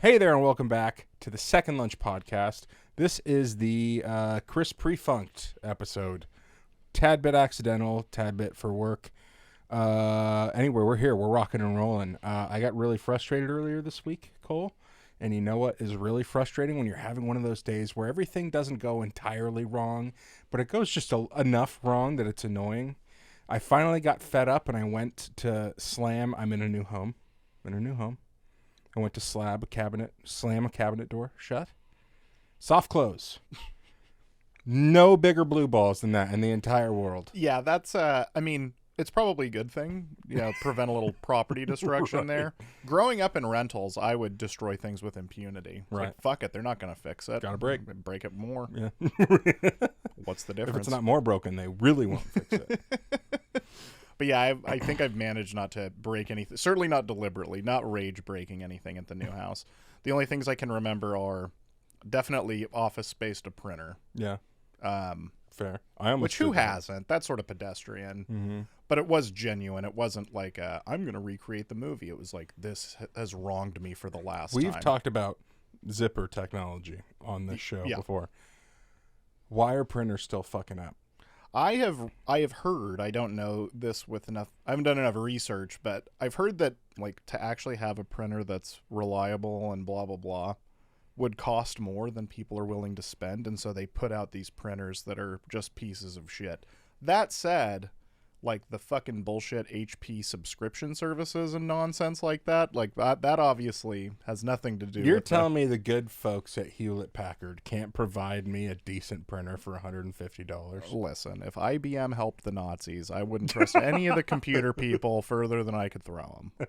Hey there, and welcome back to the Second Lunch Podcast. This is the Chris Pre-Funked episode. Tad bit accidental, tad bit for work. Anyway, we're here. We're rocking and rolling. I got really frustrated earlier this week, Cole. And you know what is really frustrating when you're having one of those days where everything doesn't go entirely wrong, but it goes just enough wrong that it's annoying. I finally got fed up and I went to slam. I'm in a new home. I went to slam a cabinet door shut. Soft close. No bigger blue balls than that in the entire world. Yeah, that's, it's probably a good thing. Prevent a little property destruction Right. there. Growing up in rentals, I would destroy things with impunity. It's Right. like, fuck it, they're not going to fix it. Gotta break. Break it more. Yeah. What's the If difference? it's not more broken, they really won't fix it. But yeah, I think I've managed not to break anything. Certainly not deliberately, not rage breaking anything at the new house. The only things I can remember are definitely office space to printer. Yeah. Fair. I almost Which who did that. hasn't? That's sort of pedestrian. Mm-hmm. But it was genuine. It wasn't like, I'm going to recreate the movie. It was like, this has wronged me for the last time. We've talked about zipper technology on this show Yeah. before. Why are printers still fucking up? I have heard, I don't know this with enough, I haven't done enough research, but I've heard that like to actually have a printer that's reliable and blah, blah, blah would cost more than people are willing to spend. And so they put out these printers that are just pieces of shit. That said, like the fucking bullshit HP subscription services and nonsense like that, that obviously has nothing to do You're with telling me the good folks at Hewlett-Packard can't provide me a decent printer for $150? Listen, if IBM helped the Nazis, I wouldn't trust any of the computer people further than I could throw them.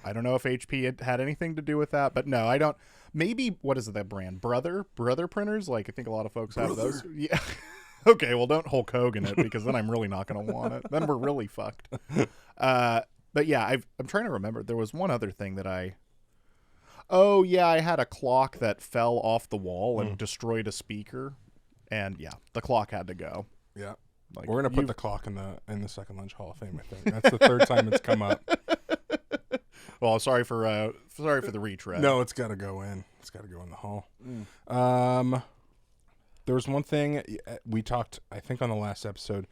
I don't know if HP had anything to do with that, but no, I don't. Maybe, what is it, that brand? Brother printers? Like, I think a lot of folks have those. Yeah. Okay, well, don't Hulk Hogan it, because then I'm really not going to want it. Then we're really fucked. But yeah, I'm trying to remember. There was one other thing that I had a clock that fell off the wall and destroyed a speaker. And yeah, the clock had to go. Yeah. Like, We're going to put the clock in the Second Lunch Hall of Fame, I think. That's the third time it's come up. Well, sorry for the retread. No, it's got to go in. It's got to go in the hall. There was one thing we talked, I think, on the last episode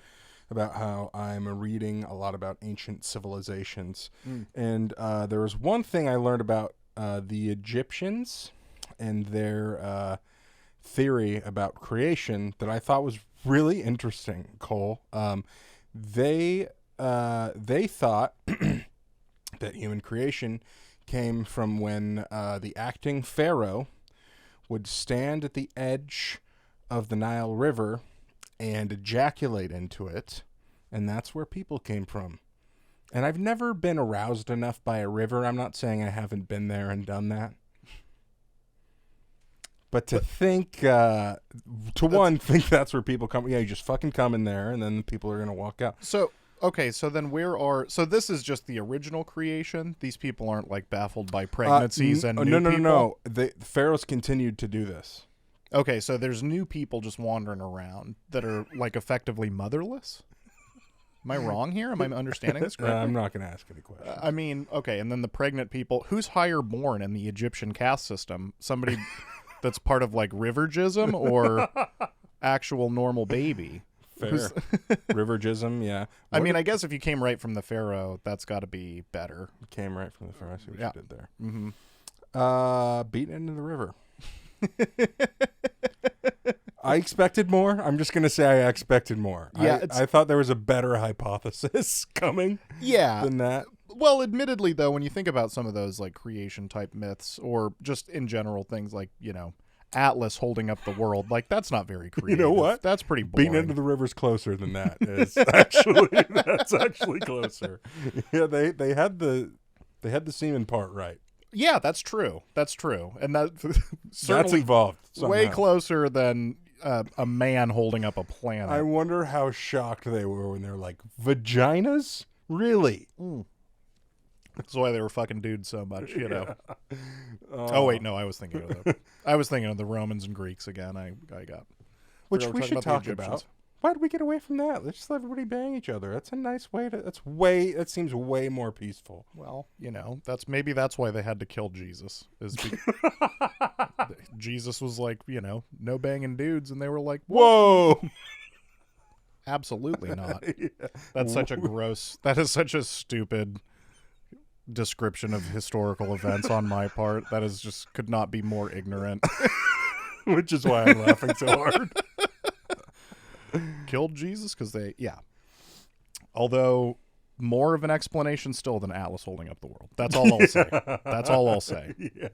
about how I'm reading a lot about ancient civilizations. And there was one thing I learned about the Egyptians and their theory about creation that I thought was really interesting, Cole. They thought that human creation came from when the acting pharaoh would stand at the edge of the Nile River and ejaculate into it, and that's where people came from. And I've never been aroused enough by a river. I'm not saying I haven't been there and done that. But to think think that's where people come. Yeah, you just fucking come in there, and then people are going to walk out. So, okay, so then so this is just the original creation? These people aren't, like, baffled by pregnancies and new people? No. The pharaohs continued to do this. Okay, so there's new people just wandering around that are, like, effectively motherless? Am I wrong here? Am I understanding this correctly? I'm not going to ask any questions. I mean, okay, and then the pregnant people, who's higher born in the Egyptian caste system? Somebody that's part of, like, rivergism or actual normal baby? Fair. Rivergism, yeah. I mean, I guess if you came right from the pharaoh, that's got to be better. Came right from the pharaoh. I see what Yeah. you did there. Mm-hmm. Beaten into the river. I expected more. I'm just going to say I expected more. Yeah, I thought there was a better hypothesis coming Yeah. than that. Well, admittedly, though, when you think about some of those, like, creation-type myths or just in general things like, Atlas holding up the world, like, that's not very creative. You know what? That's pretty boring. Beaten into the river's closer than that. That's actually closer. Yeah, they had the semen part right. Yeah, that's true. That's true. And that That's certainly involved somehow. way closer than a man holding up a planet. I wonder how shocked they were when they're like, vaginas? Really? That's why they were fucking dudes so much, Oh wait, no, I was thinking of the Romans and Greeks again. I got. Which We're we talking should about the talk Egyptians. about. Why did we get away from that? Let's just let everybody bang each other. That's a nice way to. That seems way more peaceful. Well, maybe that's why they had to kill Jesus. Jesus was like, no banging dudes, and they were like, whoa. Absolutely not. Yeah. That is such a stupid description of historical events on my part. That is just could not be more ignorant. Which is why I'm laughing so hard. Killed Jesus because although more of an explanation still than Atlas holding up the world. That's all I'll say. That's all I'll say. Yeah.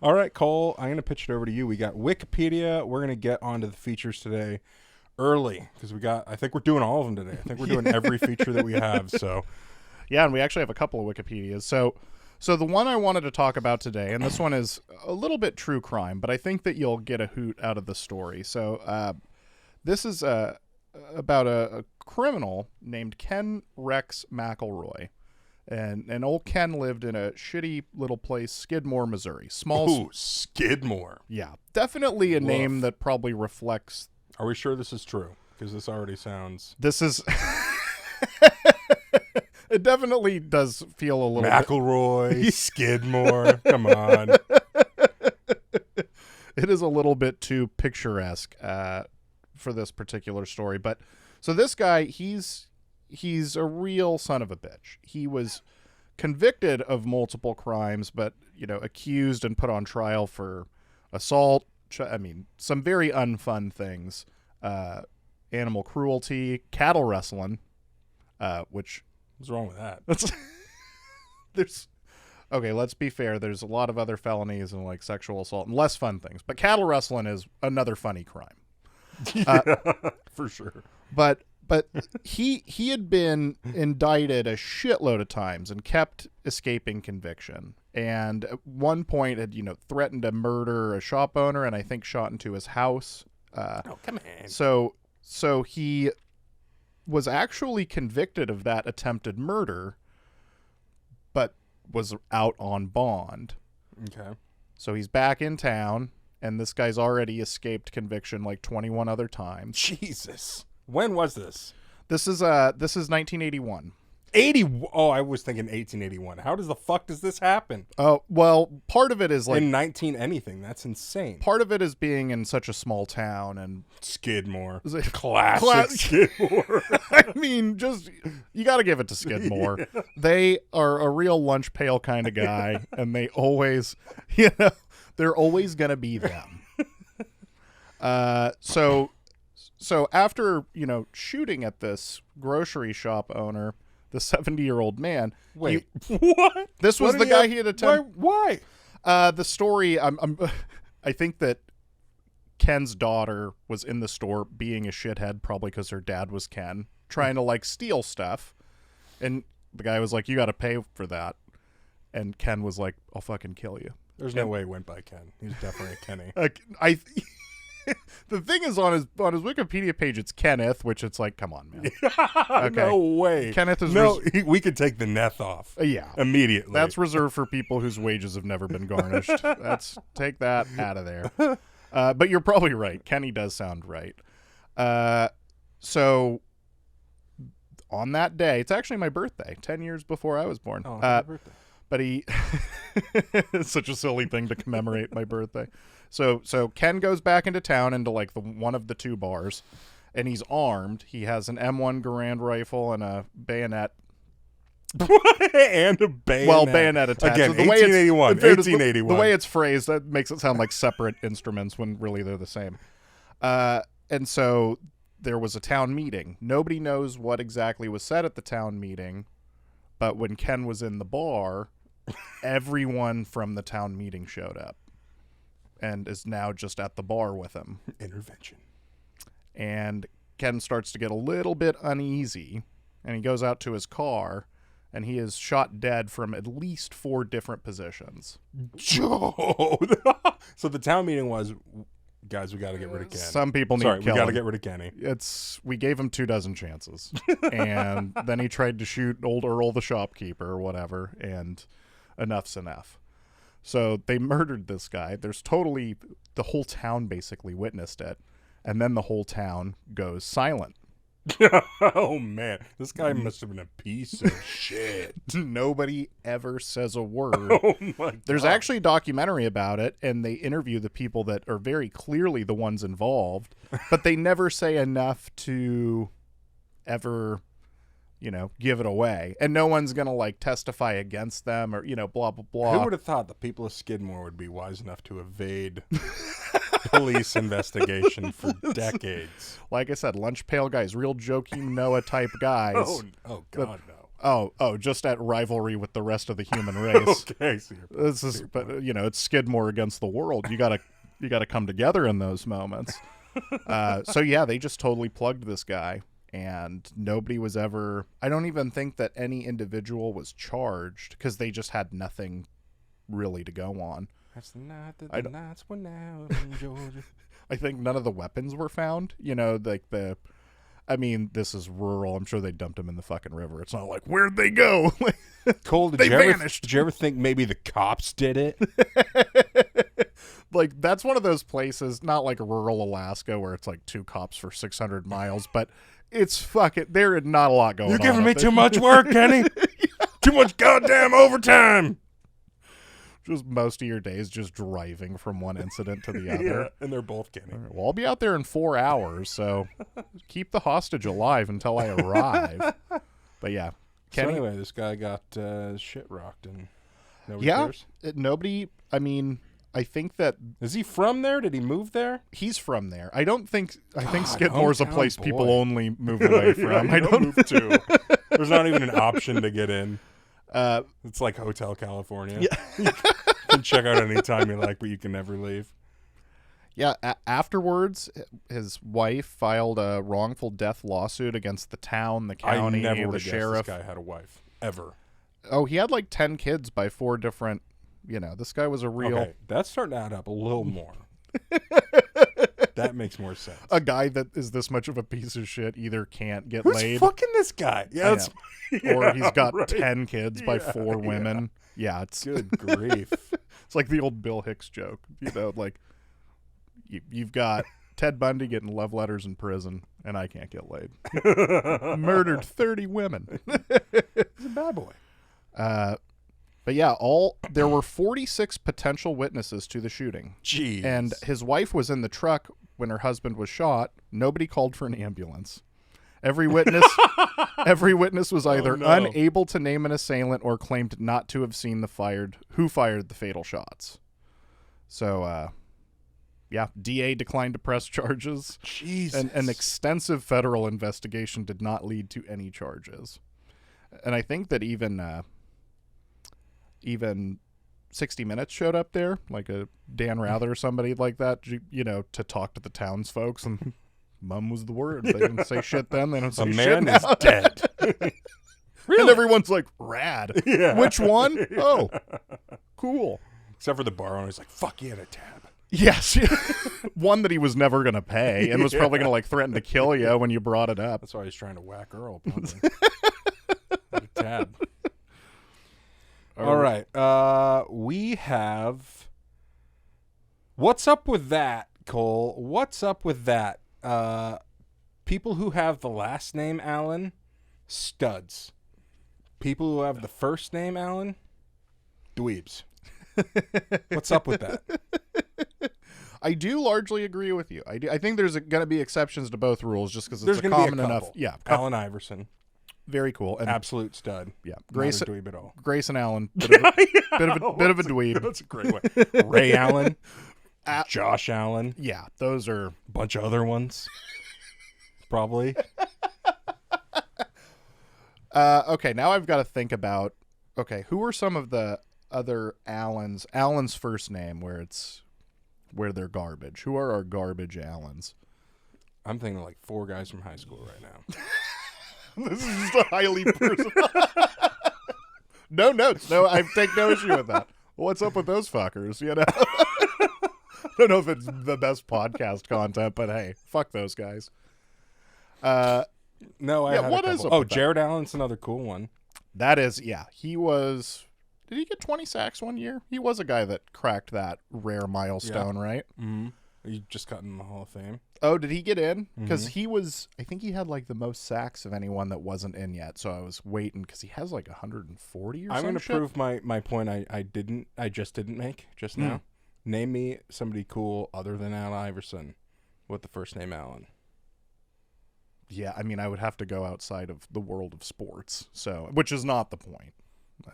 All right, Cole, I'm going to pitch it over to you. We got Wikipedia. We're going to get onto the features today early because I think we're doing all of them today. I think we're doing every feature that we have. So, yeah, and we actually have a couple of Wikipedias. So the one I wanted to talk about today, and this one is a little bit true crime, but I think that you'll get a hoot out of the story. So this is about a criminal named Ken Rex McElroy. And old Ken lived in a shitty little place, Skidmore, Missouri. Ooh, Skidmore. Yeah, definitely a name that probably reflects... Are we sure this is true? Because this already sounds... This is... It definitely does feel a little McElroy, Skidmore. Come on. It is a little bit too picturesque for this particular story. But so this guy, he's a real son of a bitch. He was convicted of multiple crimes, but, accused and put on trial for assault. Some very unfun things. Animal cruelty, cattle wrestling, which... What's wrong with that? Let's be fair. There's a lot of other felonies and like sexual assault and less fun things, but cattle wrestling is another funny crime. For sure. But he had been indicted a shitload of times and kept escaping conviction. And at one point had, threatened to murder a shop owner and I think shot into his house. Oh, come on. So he was actually convicted of that attempted murder, but was out on bond. Okay. So he's back in town, and this guy's already escaped conviction like 21 other times. Jesus. When was this? This is 1981. 80. Oh, I was thinking 1881. How does the fuck does this happen? Oh, well, part of it is like... In 19 anything. That's insane. Part of it is being in such a small town and... Skidmore. Classic Skidmore. You got to give it to Skidmore. Yeah. They are a real lunch pail kind of guy, and they always, they're always going to be them. So after, shooting at this grocery shop owner, the 70-year-old man. Wait, what? This was the guy he had attempted. Why? The story, I think that Ken's daughter was in the store being a shithead, probably because her dad was Ken, trying to like steal stuff. And the guy was like, you got to pay for that. And Ken was like, I'll fucking kill you. There's no way it went by Ken. He's definitely a Kenny. The thing is on his Wikipedia page, it's Kenneth, which it's like, come on, man. Okay. No way. Kenneth is we could take the Neth off. Yeah, immediately. That's reserved for people whose wages have never been garnished. Take that out of there. But you're probably right. Kenny does sound right. So on that day, it's actually my birthday, 10 years before I was born. Oh, happy birthday. But it's such a silly thing to commemorate my birthday. So Ken goes back into town into like one of the two bars, and he's armed. He has an M1 Garand rifle and a bayonet. And a bayonet. Well, bayonet attached. Again, so 1881. The way it's phrased, that makes it sound like separate instruments when really they're the same. And so there was a town meeting. Nobody knows what exactly was said at the town meeting, but when Ken was in the bar, everyone from the town meeting showed up and is now just at the bar with him. Intervention. And Ken starts to get a little bit uneasy, and he goes out to his car, and he is shot dead from at least 4 different positions. So the town meeting was, guys, we got to get rid of Ken. Some people need to kill him. We got to get rid of Kenny. We gave him 24 chances. And then he tried to shoot old Earl the shopkeeper or whatever, and enough's enough. So they murdered this guy. The whole town basically witnessed it. and then the whole town goes silent. Oh man, this guy must have been a piece of shit. Nobody ever says a word. Oh my God. There's actually a documentary about it, and they interview the people that are very clearly the ones involved, but they never say enough to ever, give it away. And no one's going to like testify against them or, blah, blah, blah. Who would have thought the people of Skidmore would be wise enough to evade police investigation for decades? Like I said, lunch pail guys, real Joakim Noah type guys. Oh God, no. Oh, just at rivalry with the rest of the human race. Okay, so This is, but it's Skidmore against the world. You gotta come together in those moments. So yeah, they just totally plugged this guy, and nobody was ever. I don't even think that any individual was charged because they just had nothing really to go on. That's the night that the nights went out in Georgia. I think none of the weapons were found. This is rural. I'm sure they dumped him in the fucking river. It's not like, where'd they go? Cole, They vanished. Did you ever think maybe the cops did it? Like, that's one of those places, not like rural Alaska where it's like 2 cops for 600 miles, but it's fucking, there is not a lot going on. You're giving me too much work, Kenny. Too much goddamn overtime. Just most of your days just driving from one incident to the other. Yeah, and they're both Kenny. Well, I'll be out there in 4 hours, so keep the hostage alive until I arrive. But yeah. So anyway, this guy got shit rocked and nobody Yeah, cares? I think that... Is he from there? Did he move there? He's from there. I think God, Skidmore's a hometown place boy. people only move away from. I don't move to. There's not even an option to get in. Uh, It's like Hotel California. Yeah. You can check out anytime you like, but you can never leave. Yeah, afterwards, his wife filed a wrongful death lawsuit against the town, the county, I never the would have sheriff. guessed this guy had a wife. Ever. Oh, he had like 10 kids by 4 different, this guy was a real... Okay, that's starting to add up a little more. That makes more sense. A guy that is this much of a piece of shit either can't get Who's laid... fucking this guy? Yeah, or he's got right. 10 kids by 4 women. Yeah, it's Good grief. it's like the old Bill Hicks joke. Like you've got Ted Bundy getting love letters in prison, and I can't get laid. Murdered 30 women. He's a bad boy. But yeah, there were 46 potential witnesses to the shooting. Jeez. And his wife was in the truck when her husband was shot. Nobody called for an ambulance. Every witness was either unable to name an assailant or claimed not to have seen who fired the fatal shots. So, DA declined to press charges. Jesus. And an extensive federal investigation did not lead to any charges. And I think that even 60 Minutes showed up there, like a Dan Rather or somebody like that, to talk to the townsfolk, and mum was the word. They didn't say shit then. They don't say shit man now. is dead. Really? And everyone's like, rad. Yeah. Which one? Yeah. Oh, cool. Except for the bar owner. He's like, fuck, he had a tab. Yes. One that he was never going to pay and was probably going to threaten to kill you when you brought it up. That's why he's trying to whack Earl. Had a tab. All right. We have... What's up with that, Cole? What's up with that? People who have the last name Allen, studs. People who have the first name Allen, dweebs. What's up with that? I do largely agree with you. I think there's going to be exceptions to both rules just because it's There's a common be a enough. couple. Yeah. Allen Iverson. Very cool. And Absolute stud. yeah. Not a dweeb at all. Grayson Allen. Bit of a dweeb. That's a great way. Ray Allen. Josh Allen. Yeah. Those are... A bunch of other ones. Probably. Okay, now I've got to think about, who are some of the other Allens? Allen's first name where they're garbage. Who are our garbage Allens? I'm thinking like 4 guys from high school right now. This is just a highly personal... No notes. No, I take no issue with that. What's up with those fuckers, I don't know if it's the best podcast content, but hey, fuck those guys. No, I had what a is couple. up with that? Jared Allen's another cool one. That is, yeah. He was... Did he get 20 sacks one year? He was a guy that cracked that rare milestone, right? Mm-hmm. He just got in the Hall of Fame. Oh, did he get in? Because he was, I think he had like the most sacks of anyone that wasn't in yet. So I was waiting because he has like 140 or something. I'm going to prove my point I just didn't make just now. Name me somebody cool other than Allen Iverson with the first name Allen. Yeah, I mean, I would have to go outside of the world of sports, so which is not the point.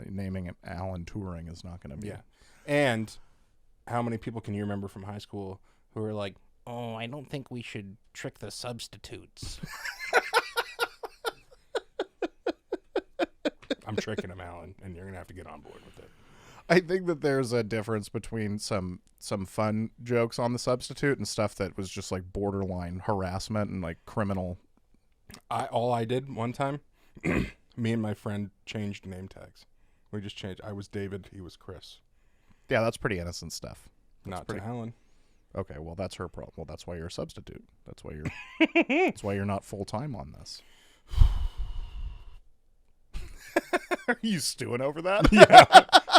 Naming it Alan Turing is not going to be. Yeah. And how many people can you remember from high school who are like, oh, I don't think we should trick the substitutes. I'm tricking him, Alan, and you're going to have to get on board with it. I think that there's a difference between some fun jokes on the substitute and stuff that was just like borderline harassment and like criminal. All I did one time, me and my friend changed name tags. We just changed. I was David, he was Chris. Yeah, that's pretty innocent stuff. Not to Alan. Okay, well that's her problem. Well, that's why you're a substitute. That's why you're not full time on this. Are you stewing over that? Yeah.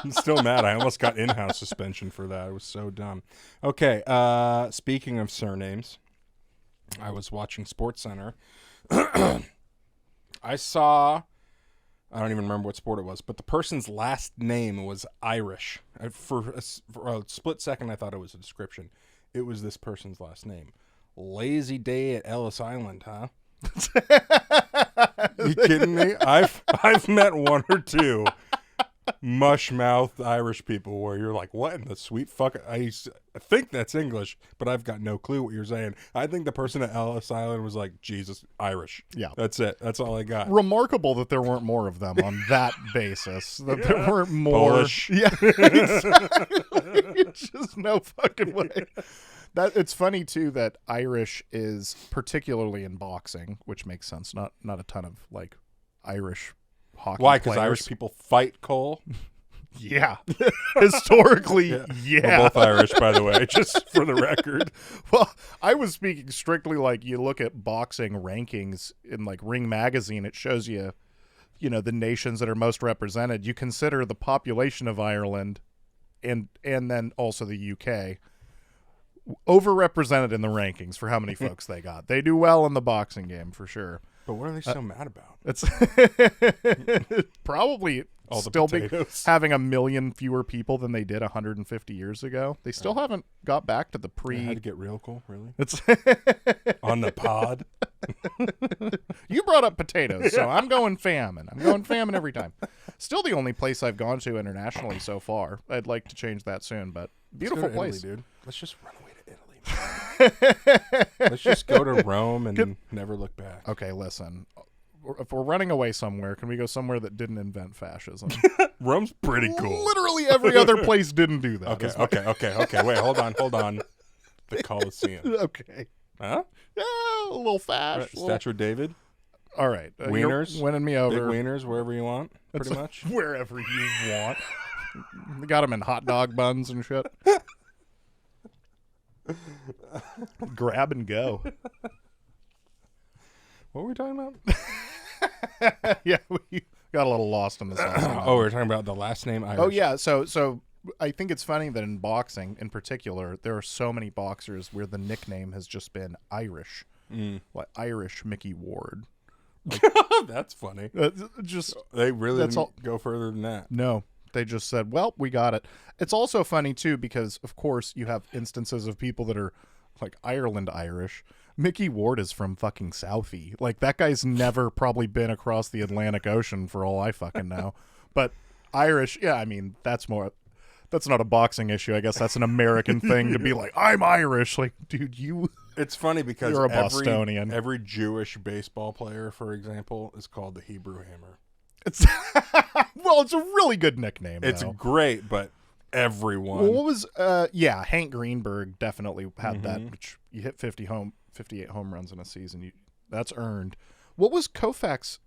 I'm still mad. I almost got in-house suspension for that. It was so dumb. Okay, speaking of surnames, I was watching SportsCenter. I don't even remember what sport it was, but the person's last name was Irish. For a split second, I thought it was a description. It was this person's last name. Lazy day at Ellis Island, huh? You kidding me? I've met one or two mush-mouthed Irish people where you're like, what in the sweet fuck? I think that's English, but I've got no clue what you're saying. I think the person at Ellis Island was like, Jesus, Irish. Yeah. That's it. That's all I got. Remarkable that there weren't more of them on that basis. That there weren't more. Polish. Yeah, exactly. Just no fucking way. It's funny too that Irish is particularly in boxing, which makes sense. Not a ton of like Irish hockey. Why? Because players. Irish people fight, Cole? Yeah. Historically, yeah. We're both Irish, by the way, just for the record. Well, I was speaking strictly like you look at boxing rankings in like Ring Magazine, it shows you the nations that are most represented. You consider the population of Ireland and then also the UK overrepresented in the rankings for how many folks they got. They do well in the boxing game for sure. But what are they so mad about? It's probably All the still potatoes. having 1 million fewer people than they did 150 years ago. They still haven't got back to the I had to get real, Cole, really? It's On the pod? You brought up potatoes, so I'm going famine. I'm going famine every time. Still the only place I've gone to internationally so far. I'd like to change that soon, but beautiful Let's go to place. Italy, dude. Let's just run away to Italy, man. Let's just go to Rome and never look back. Okay, listen. If we're running away somewhere, can we go somewhere that didn't invent fascism? Rome's pretty cool. Literally every other place didn't do that. Okay. Wait, hold on. The Colosseum. Okay. Huh? Yeah, a little fash. Statue of David? All right. Wieners? You're winning me Big over. wieners, wherever you want, pretty much. Wherever you want. They got them in hot dog buns and shit. Grab and go. What were we talking about? Yeah, we got a little lost in the sauce. Oh, we were talking about the last name Irish. Oh, yeah. So I think it's funny that in boxing, in particular, there are so many boxers where the nickname has just been Irish. Like Irish Mickey Ward. Like, that's funny. Just They really didn't go further than that. No. They just said, well, we got it. It's also funny, too, because, of course, you have instances of people that are, like, Ireland Irish. Mickey Ward is from fucking Southie. Like, that guy's never probably been across the Atlantic Ocean for all I fucking know. But Irish, yeah, I mean, that's not a boxing issue. I guess that's an American thing to be like, I'm Irish. Like, dude, It's funny because you're a Bostonian. Every Jewish baseball player, for example, is called the Hebrew Hammer. It's well, it's a really good nickname. It's though. Great, but everyone. Well, what was Hank Greenberg definitely had that, which you hit 58 home runs in a season. That's earned. What was Koufax?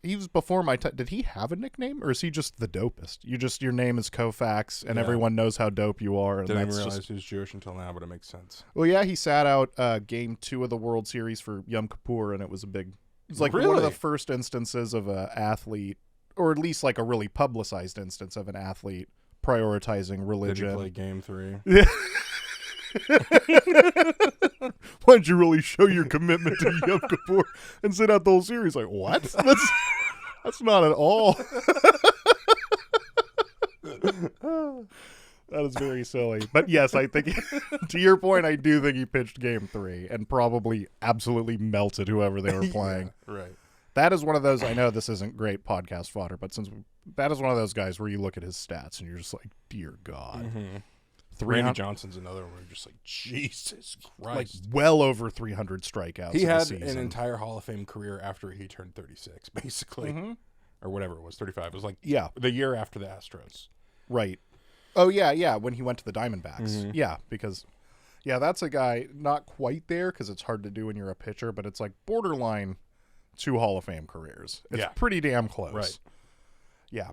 He was before my time. Did he have a nickname, or is he just the dopest? Your name is Koufax, and everyone knows how dope you are. And Didn't even realize he was Jewish until now, but it makes sense. Well, yeah, he sat out Game 2 of the World Series for Yom Kippur, and it was like Really? one of the first instances of an athlete, or at least like a really publicized instance of an athlete prioritizing religion. Did he play Game 3? Why don't you really show your commitment to Yom Kippur and sit out the whole series? Like, what? That's not at all. That is very silly. But yes, I think, to your point, I do think he pitched game 3 and probably absolutely melted whoever they were playing. Yeah, right. That is one of those, I know this isn't great podcast fodder, but that is one of those guys where you look at his stats and you're just like, dear God. Mm-hmm. Randy Johnson's another one where you're just like, Jesus Christ. Like well over 300 strikeouts. He had season. an entire Hall of Fame career after he turned 36, basically. Mm-hmm. Or whatever it was, 35. It was like the year after the Astros. Right. Oh, yeah, when he went to the Diamondbacks. Mm-hmm. Yeah, because, that's a guy not quite there because it's hard to do when you're a pitcher, but it's like borderline 2 Hall of Fame careers. It's pretty damn close. Right. Yeah.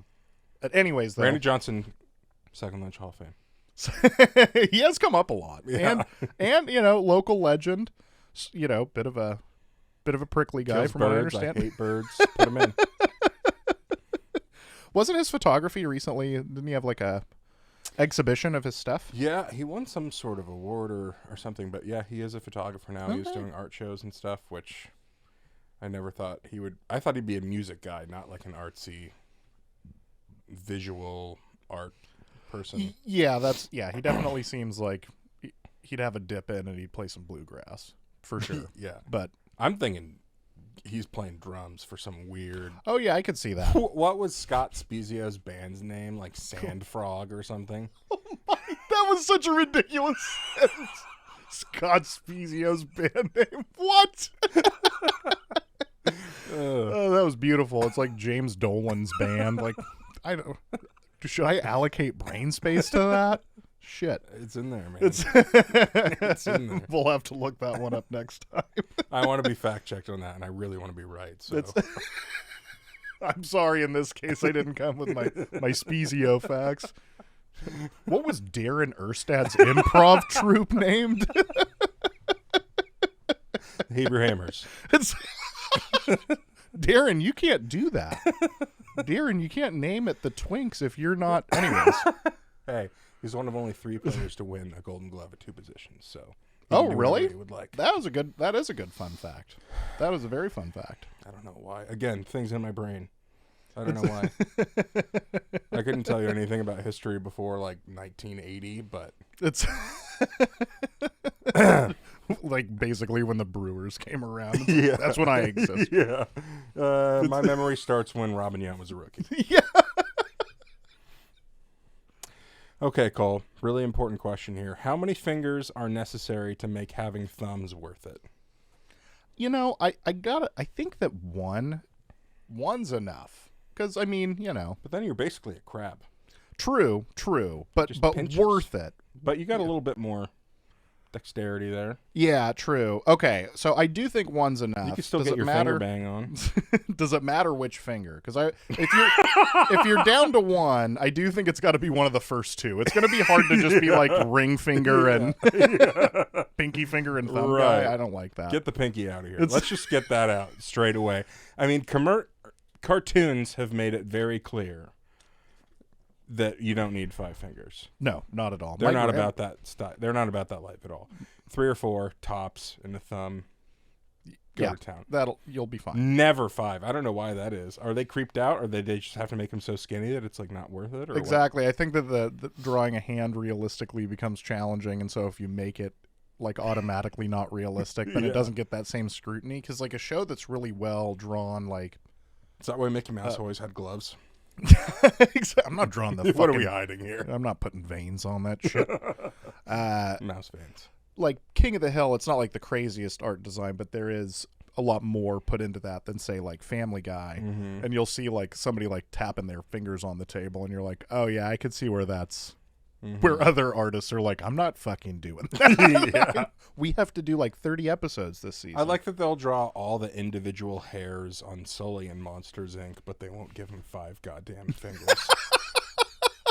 But anyways, though. Randy Johnson, second lunch Hall of Fame. He has come up a lot. Yeah. And local legend, bit of a prickly guy. Kills from birds, what I understand. I hate birds. Put him in. Wasn't his photography recently, didn't he have like a exhibition of his stuff? Yeah, he won some sort of award or something, but yeah, he is a photographer now. Okay. He's doing art shows and stuff, which I never thought he would. I thought he'd be a music guy, not like an artsy visual art person. Yeah, he definitely seems like he'd have a dip in and he'd play some bluegrass for sure. Yeah. But I'm thinking he's playing drums for some weird. Oh yeah, I could see that. What was Scott Spezio's band's name? Like Sand Frog or something? Oh my, that was such a ridiculous sentence. Scott Spezio's band name. What? Oh, that was beautiful. It's like James Dolan's band. Like, I don't. Should I allocate brain space to that? Shit. It's in there, man. It's in there. We'll have to look that one up next time. I want to be fact-checked on that, and I really want to be right. So I'm sorry, in this case, I didn't come with my Spezio facts. What was Darren Erstad's improv troupe named? Hebrew Hammers. Darren, you can't do that. Darren, you can't name it the Twinks if you're not... Anyways. Hey, he's one of only 3 players to win a Golden Glove at 2 positions, so... Oh, really? He would like. That is a good fun fact. That was a very fun fact. I don't know why. Again, things in my brain. I don't know why. I couldn't tell you anything about history before, like, 1980, but... It's... like, basically when the Brewers came around. Yeah. That's when I exist. Yeah. My memory starts when Robin Yount was a rookie. Yeah. Okay, Cole. Really important question here. How many fingers are necessary to make having thumbs worth it? I think that one's enough. Because, I mean, But then you're basically a crab. True. But worth it. But you got a little bit more dexterity there. Yeah, true. Okay, so I do think one's enough. You can still get your finger bang on. Does it matter which finger? Because if you're down to one, I do think it's got to be one of the first 2. It's going to be hard to just be like ring finger and pinky finger and thumb guy. I don't like that. Get the pinky out of here. Let's just get that out straight away. I mean, cartoons have made it very clear that you don't need 5 fingers. No, not at all. They're not about that style. They're not about that life at all. 3 or 4 tops and a thumb. Go to town. You'll be fine. Never 5. I don't know why that is. Are they creeped out, or they just have to make them so skinny that it's like not worth it? Or exactly. What? I think that the drawing a hand realistically becomes challenging, and so if you make it like automatically not realistic, then it doesn't get that same scrutiny. Because like a show that's really well drawn, like is that why Mickey Mouse always had gloves? I'm not drawing the. What are we hiding here? I'm not putting veins on that shit. Mouse veins. Like King of the Hill, it's not like the craziest art design, but there is a lot more put into that than say like Family Guy. Mm-hmm. And you'll see like somebody like tapping their fingers on the table, and you're like, oh yeah, I could see where that's. Mm-hmm. Where other artists are like, I'm not fucking doing that. Yeah. We have to do like 30 episodes this season. I like that they'll draw all the individual hairs on Sully and Monsters, Inc., but they won't give him 5 goddamn fingers.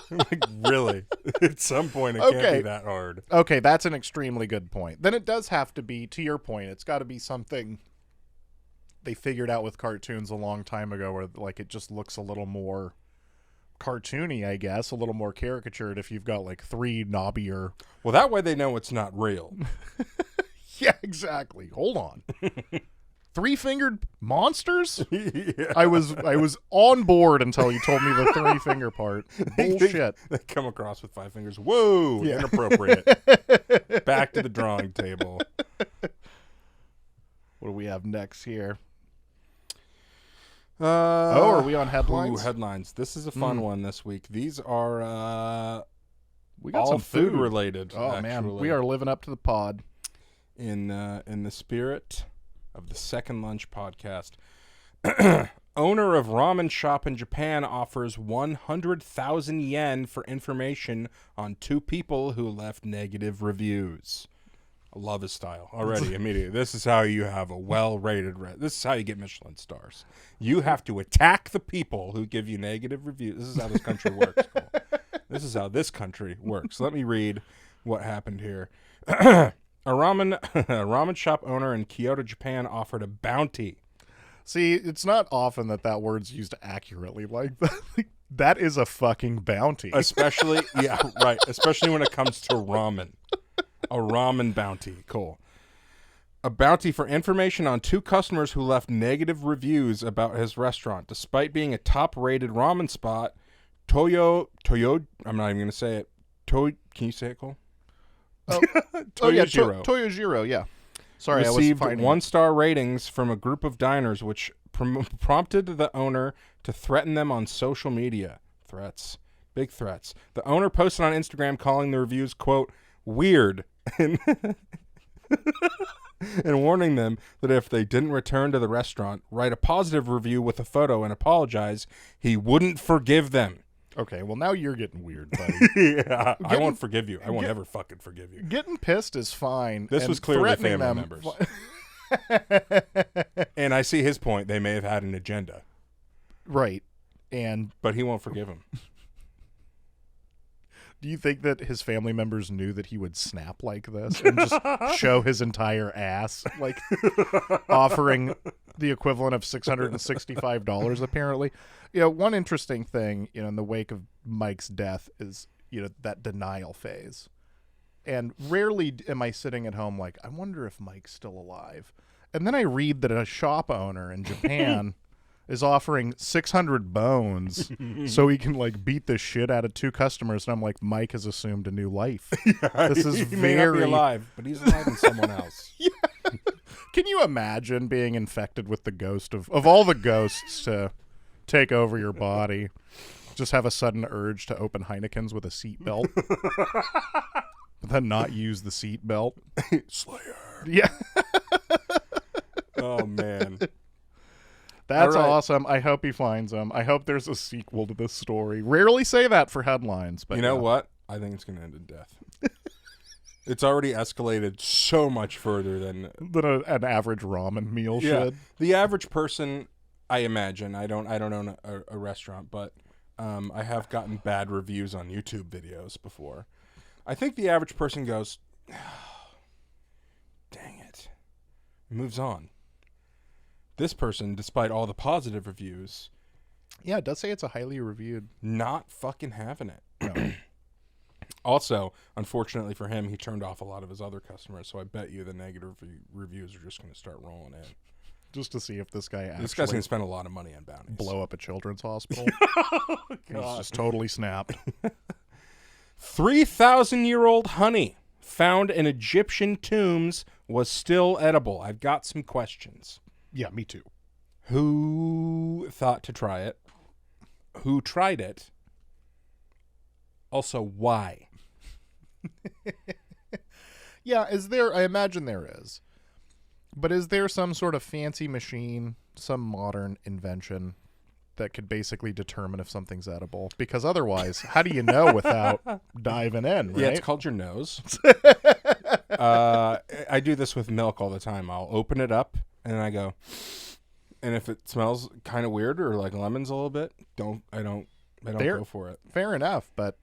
Like, really? At some point, it can't be that hard. Okay, that's an extremely good point. Then it does have to be, to your point, it's got to be something they figured out with cartoons a long time ago where like it just looks a little more cartoony, I guess, a little more caricatured if you've got like 3 knobbier. Well, that way they know it's not real. Yeah, exactly. Hold on. 3-fingered monsters? Yeah. I was on board until you told me the 3-finger part. Bullshit. They come across with 5 fingers. Whoa, Yeah. inappropriate. Back to the drawing table. What do we have next here? Are we on headlines? Ooh, headlines. This is a fun one this week. These are We got all some food related. Oh actually. man, we are living up to the pod. In the spirit of the Second Lunch podcast. Owner of ramen shop in Japan offers 100,000 yen for information on 2 people who left negative reviews. I love his style already. Immediately, this is how you have a well-rated. This is how you get Michelin stars. You have to attack the people who give you negative reviews. This is how this country works. Cole. This is how this country works. Let me read what happened here. A ramen shop owner in Kyoto, Japan, offered a bounty. See, it's not often that word's used accurately like that. That is a fucking bounty. Especially, yeah, right. Especially when it comes to ramen. A ramen bounty. Cool. A bounty for information on 2 customers who left negative reviews about his restaurant. Despite being a top-rated ramen spot, Toyo, I'm not even going to say it. Can you say it, Cole? Toyojiro. Toyojiro, yeah. Sorry, received I was 1-star ratings from a group of diners, which prompted the owner to threaten them on social media. Threats. Big threats. The owner posted on Instagram calling the reviews, quote, weird, and warning them that if they didn't return to the restaurant, write a positive review with a photo and apologize, he wouldn't forgive them. Okay, well now you're getting weird, buddy. Yeah, I won't forgive you. I won't ever fucking forgive you. Getting pissed is fine. This was clearly family them, members. And I see his point. They may have had an agenda. Right. But he won't forgive him. Do you think that his family members knew that he would snap like this and just show his entire ass, like offering the equivalent of $665 apparently? You know, one interesting thing, in the wake of Mike's death is, that denial phase. And rarely am I sitting at home like, I wonder if Mike's still alive. And then I read that a shop owner in Japan is offering 600 bones so he can beat the shit out of 2 customers, and I'm like, Mike has assumed a new life. Yeah, this is he may not be alive, but he's alive in someone else. Yeah. Can you imagine being infected with the ghost of all the ghosts to take over your body? Just have a sudden urge to open Heineken's with a seatbelt, but then not use the seatbelt. Slayer. Yeah. Oh man. That's right. Awesome. I hope he finds him. I hope there's a sequel to this story. Rarely say that for headlines, but you know what? I think it's going to end in death. It's already escalated so much further than an average ramen meal should. The average person, I imagine, I don't own a restaurant, but I have gotten bad reviews on YouTube videos before. I think the average person goes, oh, dang it, moves on. This person, despite all the positive reviews, yeah, it does say it's a highly reviewed. Not fucking having it. No. Also, unfortunately for him, he turned off a lot of his other customers, so I bet you the negative reviews are just going to start rolling in. Just to see if this guy actually... This guy's going to spend a lot of money on bounties. Blow up a children's hospital. Oh, he's just totally snapped. 3,000-year-old honey found in Egyptian tombs was still edible. I've got some questions. Yeah, me too. Who thought to try it? Who tried it? Also, why? Yeah, I imagine there is. But is there some sort of fancy machine, some modern invention that could basically determine if something's edible? Because otherwise, how do you know without diving in, right? Yeah, it's called your nose. I do this with milk all the time. I'll open it up, and then I go, and if it smells kind of weird or like lemons a little bit, I don't go for it. Fair enough, but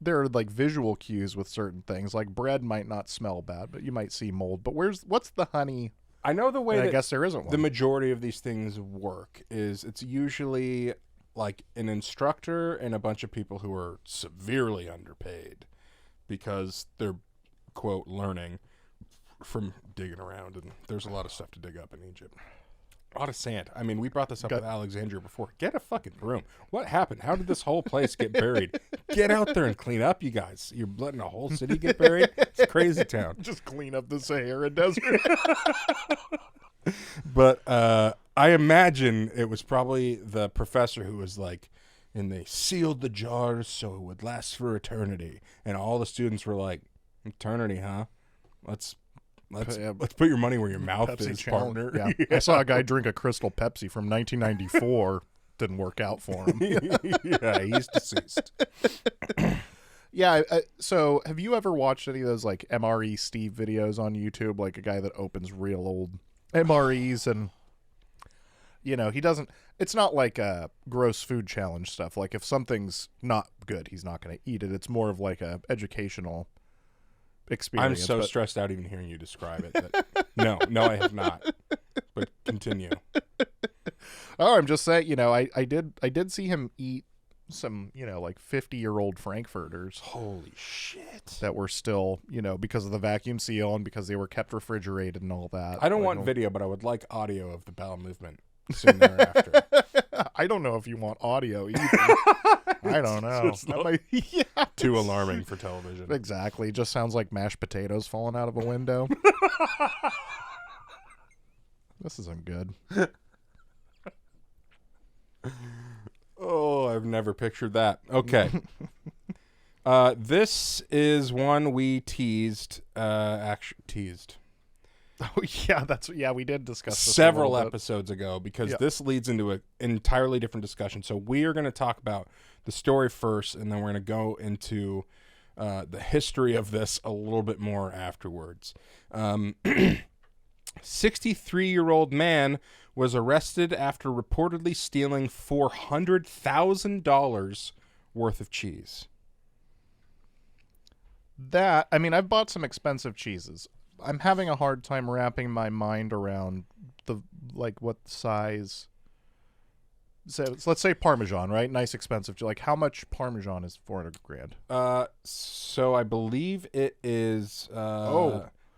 there are visual cues with certain things. Like bread might not smell bad, but you might see mold. But what's the honey? I know the way that I guess there isn't one. The majority of these things work is it's usually like an instructor and a bunch of people who are severely underpaid because they're, quote, learning from digging around. And there's a lot of stuff to dig up in Egypt. A lot of sand. I mean, we brought this up with Alexandria before. Get a fucking broom. What happened? How did this whole place get buried? Get out there and clean up, you guys. You're letting a whole city get buried? It's a crazy town. Just clean up the Sahara Desert. But I imagine it was probably the professor who was like, and they sealed the jars so it would last for eternity. And all the students were like, eternity, huh? Let's put your money where your mouth Pepsi is, challenge. partner. Yeah. I saw a guy drink a Crystal Pepsi from 1994. Didn't work out for him. Yeah, he's deceased. Yeah. So have you ever watched any of those like MRE Steve videos on YouTube? Like a guy that opens real old MREs and, you know, he doesn't, it's not like a gross food challenge stuff. Like if something's not good, he's not going to eat it. It's more of like a educational experience. I'm so stressed out even hearing you describe it. That, no, I have not. But continue. Oh, I'm just saying, you know, I did see him eat some, you know, like 50-year-old Frankfurters. Holy shit. That were still, you know, because of the vacuum seal and because they were kept refrigerated and all that. I don't want video, but I would like audio of the bowel movement soon thereafter. I don't know if you want audio either. I don't know. Yeah. Too alarming for television. Exactly. Just sounds like mashed potatoes falling out of a window. This isn't good. Oh, I've never pictured that. Okay. This is one we teased. Teased. Oh, yeah, we did discuss this several episodes ago because Yep. this leads into an entirely different discussion. So we are going to talk about the story first, and then we're going to go into the history of this a little bit more afterwards. 63-year-old man was arrested after reportedly stealing $400,000 worth of cheese. That, I mean, I've bought some expensive cheeses. I'm having a hard time wrapping my mind around the, like, what size. So let's say Parmesan, right? Nice, expensive. Like, how much Parmesan is $400,000? So I believe it is.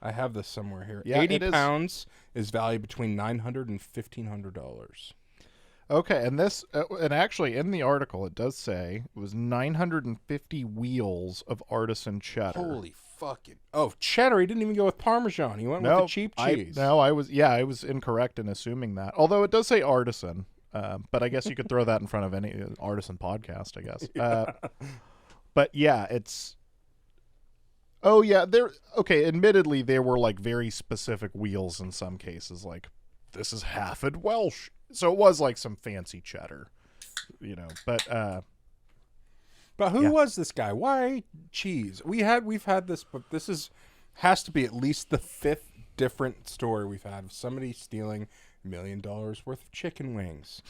I have this somewhere here. Yeah, 80 pounds is valued between $900 and $1,500. Okay, and this, and actually in the article it does say it was 950 wheels of artisan cheddar. Holy fucking! Oh, cheddar. He didn't even go with Parmesan. He went with the cheap cheese. I was incorrect in assuming that. Although it does say artisan, but I guess you could throw that in front of any artisan podcast, I guess. Yeah. But yeah, it's. Oh yeah, admittedly, there were like very specific wheels in some cases. Like, this is Halford Welsh, so it was like some fancy cheddar, you know. But who was this guy? Why cheese? We've had this, but this has to be at least the fifth different story we've had of somebody stealing $1 million worth of chicken wings,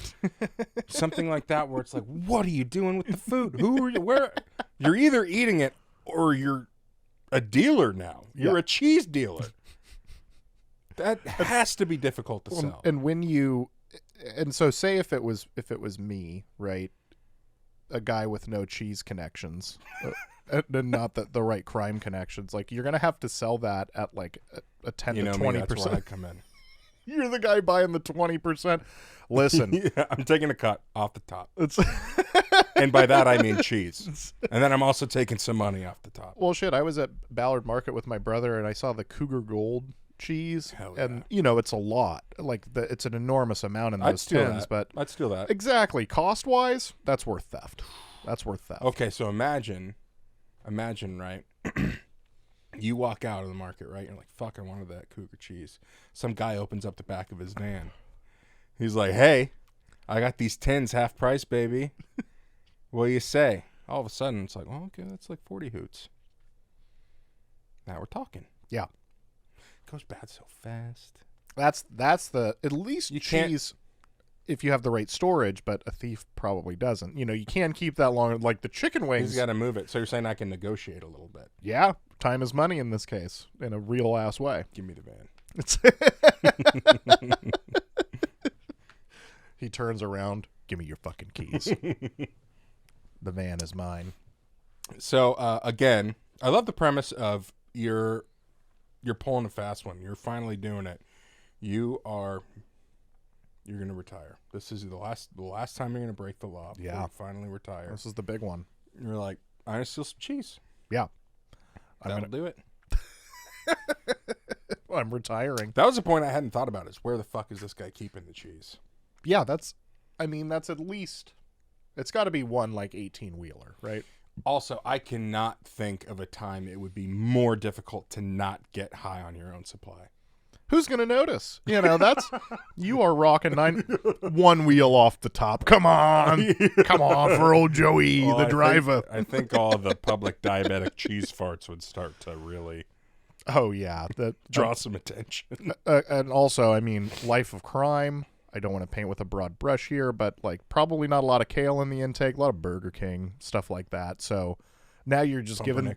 something like that. Where it's like, what are you doing with the food? Who are you? Where? You're either eating it or you're a dealer now. You're a cheese dealer. That has to be difficult to sell. And so say if it was me, right, a guy with no cheese connections, and not the right crime connections, like you're gonna have to sell that at like a 10 to 20%. That's where I come in. You're the guy buying the 20%. Listen, yeah, I'm taking a cut off the top. And by that, I mean cheese. And then I'm also taking some money off the top. Well, shit, I was at Ballard Market with my brother, and I saw the Cougar Gold cheese. Hell yeah. And, you know, it's a lot. Like, it's an enormous amount in those tins. But I'd steal that. Exactly. Cost-wise, that's worth theft. Okay, so imagine, right? You walk out of the market, right? You're like, fuck, I wanted that Cougar cheese. Some guy opens up the back of his van. He's like, hey, I got these tins half price, baby. What do you say? All of a sudden, it's like, oh, okay, that's like 40 hoots. Now we're talking. Yeah. It goes bad so fast. That's the, at least you cheese, if you have the right storage, but a thief probably doesn't. You know, you can't keep that long. Like the chicken wings. He's got to move it. So you're saying I can negotiate a little bit. Yeah. Time is money in this case, in a real ass way. Give me the van. He turns around. give me your fucking keys. The van is mine. So again, I love the premise of you're pulling a fast one. You're finally doing it. You're gonna retire. This is the last time you're gonna break the law. Yeah. You finally retire. This is the big one. You're like, I'm gonna steal some cheese. Yeah. That'll do it. I'm retiring. That was a point I hadn't thought about, is where the fuck is this guy keeping the cheese? Yeah, that's at least, it's got to be one like 18-wheeler, right? Also, I cannot think of a time it would be more difficult to not get high on your own supply. Who's going to notice? You are rocking one wheel off the top. Come on. Come on for old Joey, the driver. I think all the public diabetic cheese farts would start to really draw some attention. And also, life of crime. I don't want to paint with a broad brush here, but like probably not a lot of kale in the intake, a lot of Burger King, stuff like that. So now you're just giving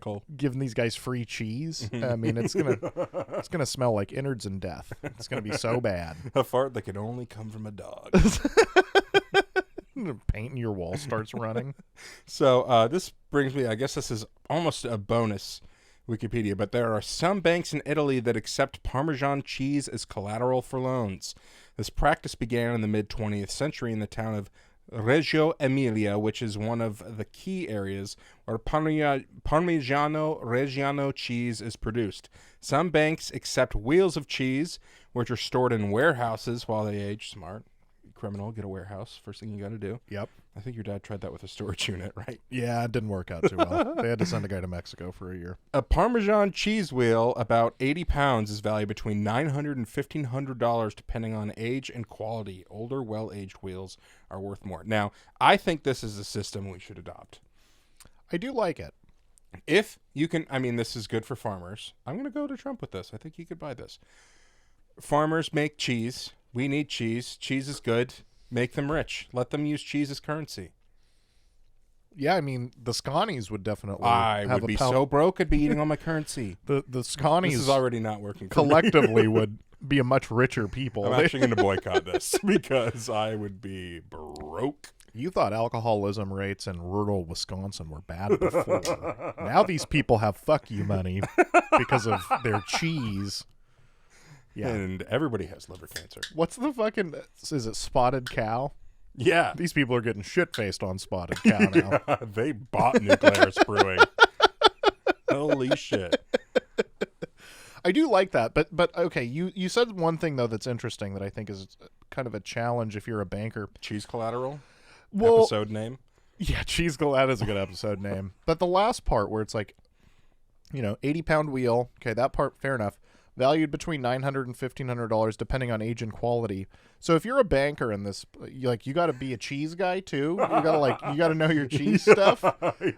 these guys free cheese. It's gonna smell like innards and death. It's gonna be so bad. A fart that can only come from a dog. Paint in your wall starts running. So this brings me, I guess this is almost a bonus Wikipedia, but there are some banks in Italy that accept Parmesan cheese as collateral for loans. This practice began in the mid-20th century in the town of Reggio Emilia, which is one of the key areas where Parmigiano Reggiano cheese is produced. Some banks accept wheels of cheese, which are stored in warehouses while they age. Smart. Criminal, get a warehouse. First thing you got to do. Yep. I think your dad tried that with a storage unit, right? Yeah, it didn't work out too well. They had to send a guy to Mexico for a year. A Parmesan cheese wheel, about 80 pounds, is valued between $900 and $1,500 depending on age and quality. Older, well-aged wheels are worth more. Now, I think this is a system we should adopt. I do like it. If you can, this is good for farmers. I'm going to go to Trump with this. I think you could buy this. Farmers make cheese. We need cheese. Cheese is good. Make them rich. Let them use cheese as currency. Yeah, the Scanies would definitely. I would be so broke I'd be eating all my currency. The Scanies. This is already not working. Collectively would be a much richer people. I'm actually going to boycott this because I would be broke. You thought alcoholism rates in rural Wisconsin were bad before. Now these people have fuck you money because of their cheese. Yeah. And everybody has liver cancer. What's the fucking... Is it Spotted Cow? Yeah. These people are getting shit-faced on Spotted Cow now. They bought Nuclear Brewing. Holy shit. I do like that, but okay, you said one thing, though, that's interesting that I think is kind of a challenge if you're a banker. Cheese collateral? Well, episode name? Yeah, cheese collateral is a good episode name. But the last part where it's like, 80-pound wheel, okay, that part, fair enough. Valued between $900 and $1,500 depending on age and quality. So if you're a banker in this, you got to be a cheese guy too. You got to know your cheese stuff.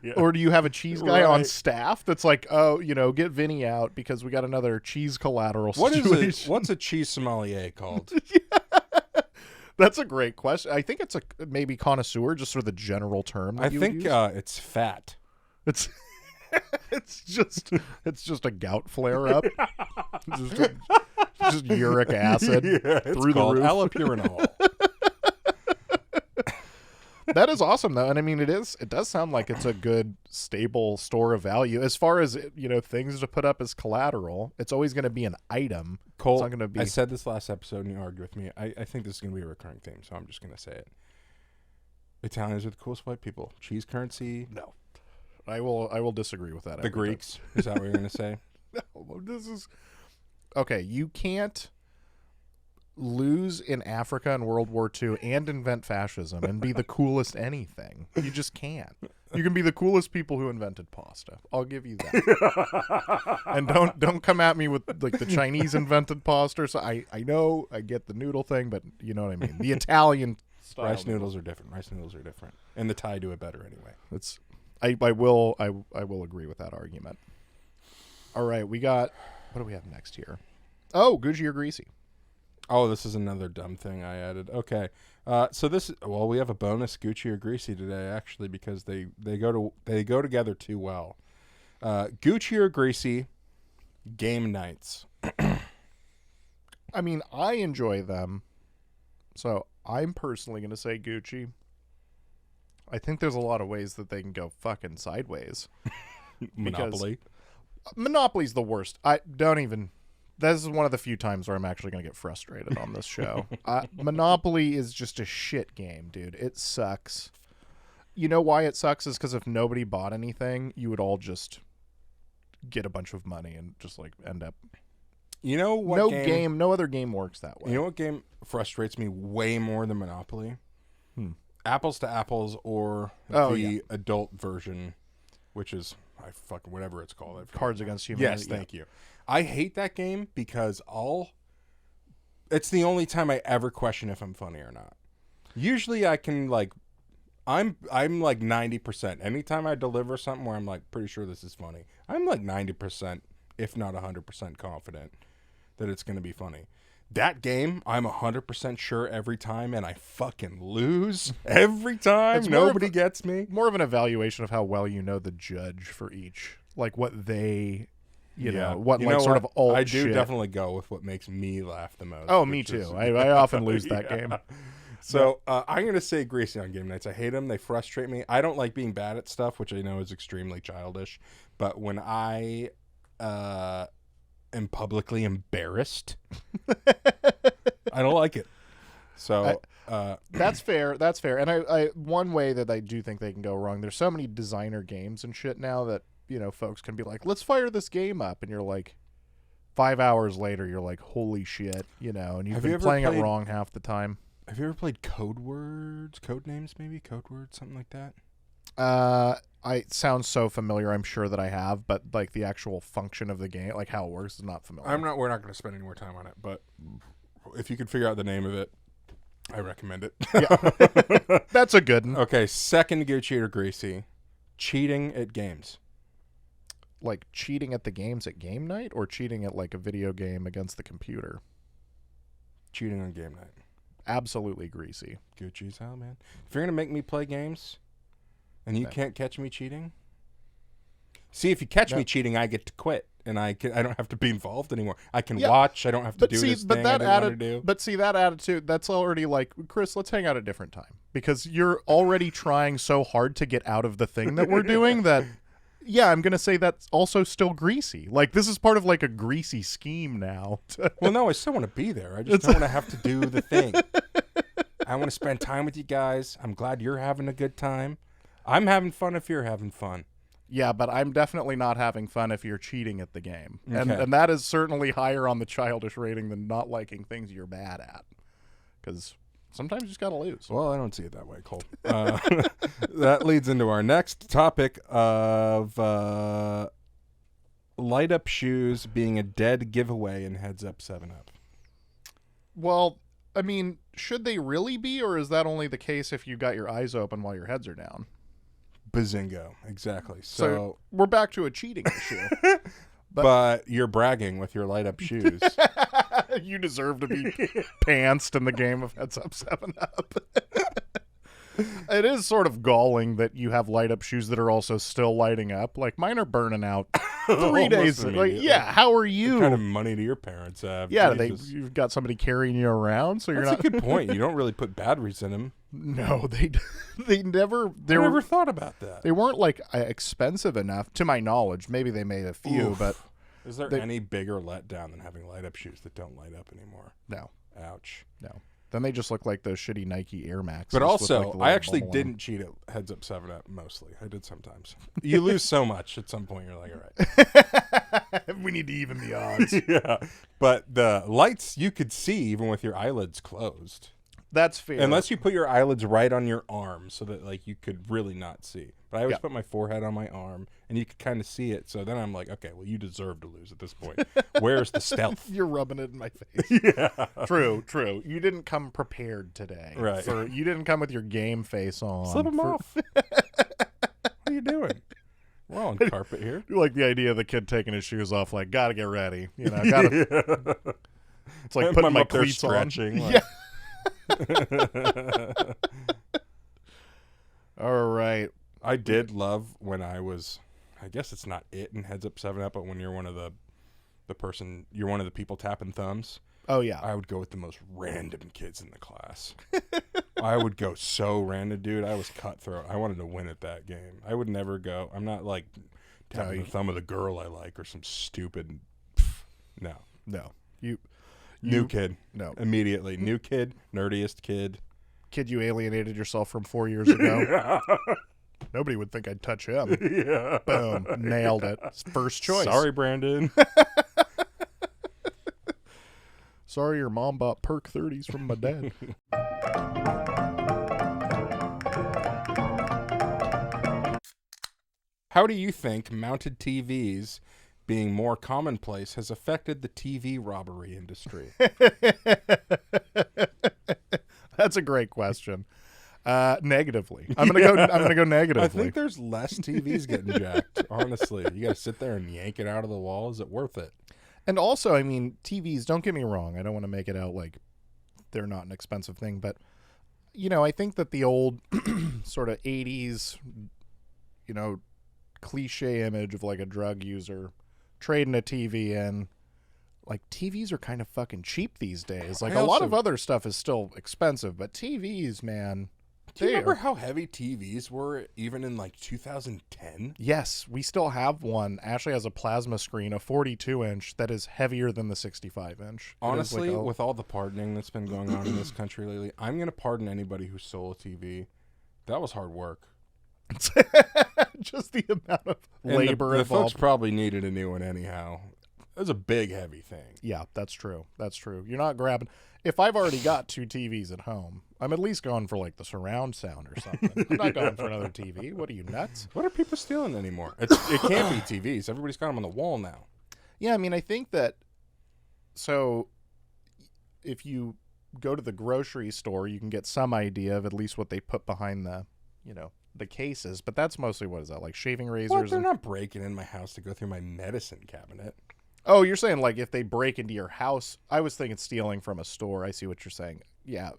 Yeah. Or do you have a cheese guy on staff that's like, get Vinny out because we got another cheese collateral situation. What's a cheese sommelier called? That's a great question. I think it's maybe connoisseur, just sort of the general term. I think it's fat. It's just a gout flare up. just uric acid through the roof. Allopurinol. That is awesome though, and it does sound like it's a good stable store of value as far as things to put up as collateral. It's always going to be an item. Cole, it's not going to be. I said this last episode and you argued with me. I think this is going to be a recurring theme, so I'm just going to say it. Italians are the coolest white people. Cheese currency. No. I will disagree with that. The Greeks? Is that what you're going to say? No, this is... Okay, you can't lose in Africa in World War II and invent fascism and be the coolest anything. You just can't. You can be the coolest people who invented pasta. I'll give you that. And don't come at me with like the Chinese invented pasta. So I know I get the noodle thing, but you know what I mean. The Italian style rice noodles are different. Rice noodles are different, and the Thai do it better anyway. I will agree with that argument. All right, what do we have next here? Oh, Gucci or Greasy. Oh, this is another dumb thing I added. Okay, so we have a bonus Gucci or Greasy today actually because they go together too well. Gucci or Greasy game nights. I enjoy them, so I'm personally going to say Gucci. I think there's a lot of ways that they can go fucking sideways. Monopoly. Monopoly's the worst. I don't even. This is one of the few times where I'm actually going to get frustrated on this show. Monopoly is just a shit game, dude. It sucks. You know why it sucks is because if nobody bought anything, you would all just get a bunch of money and just like end up. You know what? No other game works that way. You know what game frustrates me way more than Monopoly? Apples to Apples or the adult version, which is whatever it's called. Cards Against Humanity. Yes, thank you. I hate that game because it's the only time I ever question if I'm funny or not. Usually I can I'm like 90%. Anytime I deliver something where I'm like pretty sure this is funny, I'm like 90%, if not 100% confident that it's going to be funny. That game, I'm 100% sure every time, and I fucking lose every time. Nobody gets me. More of an evaluation of how well you know the judge for each, like what they, sort of alt I do shit. definitely go with what makes me laugh the most. Oh, me too. I often lose that game. So I'm going to say greasy on game nights. I hate them. They frustrate me. I don't like being bad at stuff, which I know is extremely childish. But when I am publicly embarrassed, I don't like it. So that's fair. That's fair. And I one way that I do think they can go wrong, there's so many designer games and shit now that, folks can be like, let's fire this game up. And you're like, 5 hours later, you're like, holy shit, and you've been playing it wrong half the time. Have you ever played Codenames, something like that? It sounds so familiar. I'm sure that I have, but like the actual function of the game, like how it works, is not familiar. We're not going to spend any more time on it, but if you could figure out the name of it, I recommend it. Yeah. That's a good one. Okay, second go cheat or greasy. Cheating at games. Like cheating at the games at game night, or cheating at like a video game against the computer? Cheating on game night. Absolutely greasy. Gucci's hell, man. If you're going to make me play games and you can't catch me cheating. See, if you catch me cheating, I get to quit. And I don't have to be involved anymore. I can watch. I don't have to do this thing I didn't want to do. But see, that attitude, that's already like, Chris, let's hang out a different time. Because you're already trying so hard to get out of the thing that we're doing that, yeah, I'm going to say that's also still greasy. Like, this is part of like a greasy scheme now. Well, no, I still want to be there. I just don't want to have to do the thing. I want to spend time with you guys. I'm glad you're having a good time. I'm having fun if you're having fun. Yeah, but I'm definitely not having fun if you're cheating at the game. Okay. And that is certainly higher on the childish rating than not liking things you're bad at. Because sometimes you just got to lose. Well, I don't see it that way, Cole. That leads into our next topic of light-up shoes being a dead giveaway in Heads Up 7-Up. Well, I mean, should they really be, or is that only the case if you got your eyes open while your heads are down? Bazingo. Exactly. So we're back to a cheating issue. But you're bragging with your light-up shoes. You deserve to be pantsed in the game of Heads Up 7-Up. It is sort of galling that you have light-up shoes that are also still lighting up. Like, mine are burning out 3 days. Like, yeah, how are you? What kind of money do your parents have? Yeah, you've got somebody carrying you around, so you're That's a good point. You don't really put batteries in them. No, they never. I never thought about that. They weren't like expensive enough, to my knowledge. Maybe they made a few, Oof. but is there any bigger letdown than having light-up shoes that don't light up anymore? No. Ouch. No. Then they just look like those shitty Nike Air Max. But also, I actually didn't cheat at Heads Up 7-Up mostly. I did sometimes. You lose so much at some point, you're like, all right. We need to even the odds. Yeah. But the lights you could see even with your eyelids closed. That's fair. Unless you put your eyelids right on your arm so that like you could really not see. But I always put my forehead on my arm and you could kind of see it. So then I'm like, okay, well, you deserve to lose at this point. Where's the stealth? You're rubbing it in my face. Yeah. True. You didn't come prepared today. Right. You didn't come with your game face on. Slip them off. What are you doing? We're on carpet here. You like the idea of the kid taking his shoes off, like, gotta get ready. Gotta. Yeah. It's like putting my cleats on. Like... All right. I did love when I was, I guess it's not it in Heads Up 7-Up, but when you're one of you're one of the people tapping thumbs. Oh, yeah. I would go with the most random kids in the class. I would go so random, dude. I was cutthroat. I wanted to win at that game. I would never go. I'm not like tapping the thumb of the girl I like or some stupid. No. You New kid. No. Immediately. New kid. Nerdiest kid. Kid you alienated yourself from 4 years ago. Nobody would think I'd touch him. Yeah. Boom. Nailed it. First choice. Sorry, Brandon. Sorry your mom bought Perk 30s from my dad. How do you think mounted TVs being more commonplace has affected the TV robbery industry? That's a great question. Negatively. I'm gonna go negatively. I think there's less TVs getting jacked. Honestly, you gotta sit there and yank it out of the wall. Is it worth it? And also, I mean, TVs. Don't get me wrong. I don't want to make it out like they're not an expensive thing, but I think that the old sort of 80s, cliche image of like a drug user trading a TV in. Like, TVs are kind of fucking cheap these days. Like, a lot of other stuff is still expensive, but TVs, man. Do you remember how heavy TVs were even in like 2010? Yes, we still have one. Ashley has a plasma screen, a 42-inch, that is heavier than the 65-inch. Honestly, with all the pardoning that's been going on in this country lately, I'm going to pardon anybody who stole a TV. That was hard work. Just the amount of labor the involved. folks probably needed a new one anyhow. It was a big, heavy thing. Yeah, that's true. That's true. You're not grabbing... If I've already got 2 TVs at home, I'm at least going for like the surround sound or something. I'm not going for another TV. What are you, nuts? What are people stealing anymore? It can't be TVs. Everybody's got them on the wall now. Yeah, I mean, I think that... So, if you go to the grocery store, you can get some idea of at least what they put behind the, the cases. But that's mostly, what is that, like shaving razors? What? They're not breaking in my house to go through my medicine cabinet. Oh, you're saying like if they break into your house. I was thinking stealing from a store. I see what you're saying. Yeah,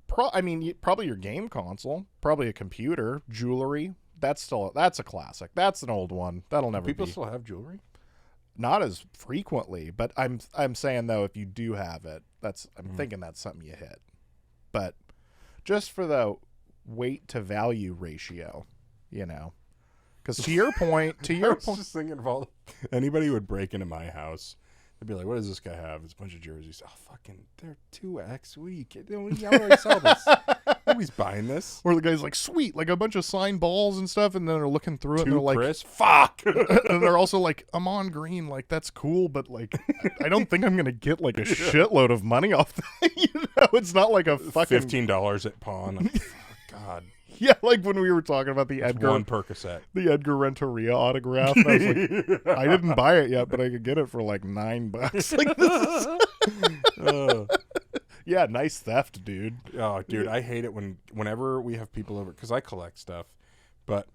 probably your game console, probably a computer, jewelry. That's a classic. That's an old one. That'll never People be. still have jewelry? Not as frequently, but I'm saying though, if you do have it, I'm thinking that's something you hit. But just for the weight to value ratio, Because to your point, I was just thinking of all anybody who would break into my house, they'd be like, "What does this guy have? It's a bunch of jerseys. Oh, fucking, they're 2X. What are you kidding? I already saw this. Nobody's buying this." Or the guy's like, "Sweet, like a bunch of signed balls and stuff," and then they're looking through it and they're like, Chris, fuck. And they're also like, "I'm on green, like that's cool, but like, I don't think I'm gonna get like a shitload of money off that." It's not like a fucking $15 at pawn. Like, God. Yeah, like when we were talking about the one Percocet, the Edgar Renteria autograph. And I was like, I didn't buy it yet, but I could get it for like $9. Like this is... Yeah, nice theft, dude. Oh, dude, I hate it whenever we have people over because I collect stuff, but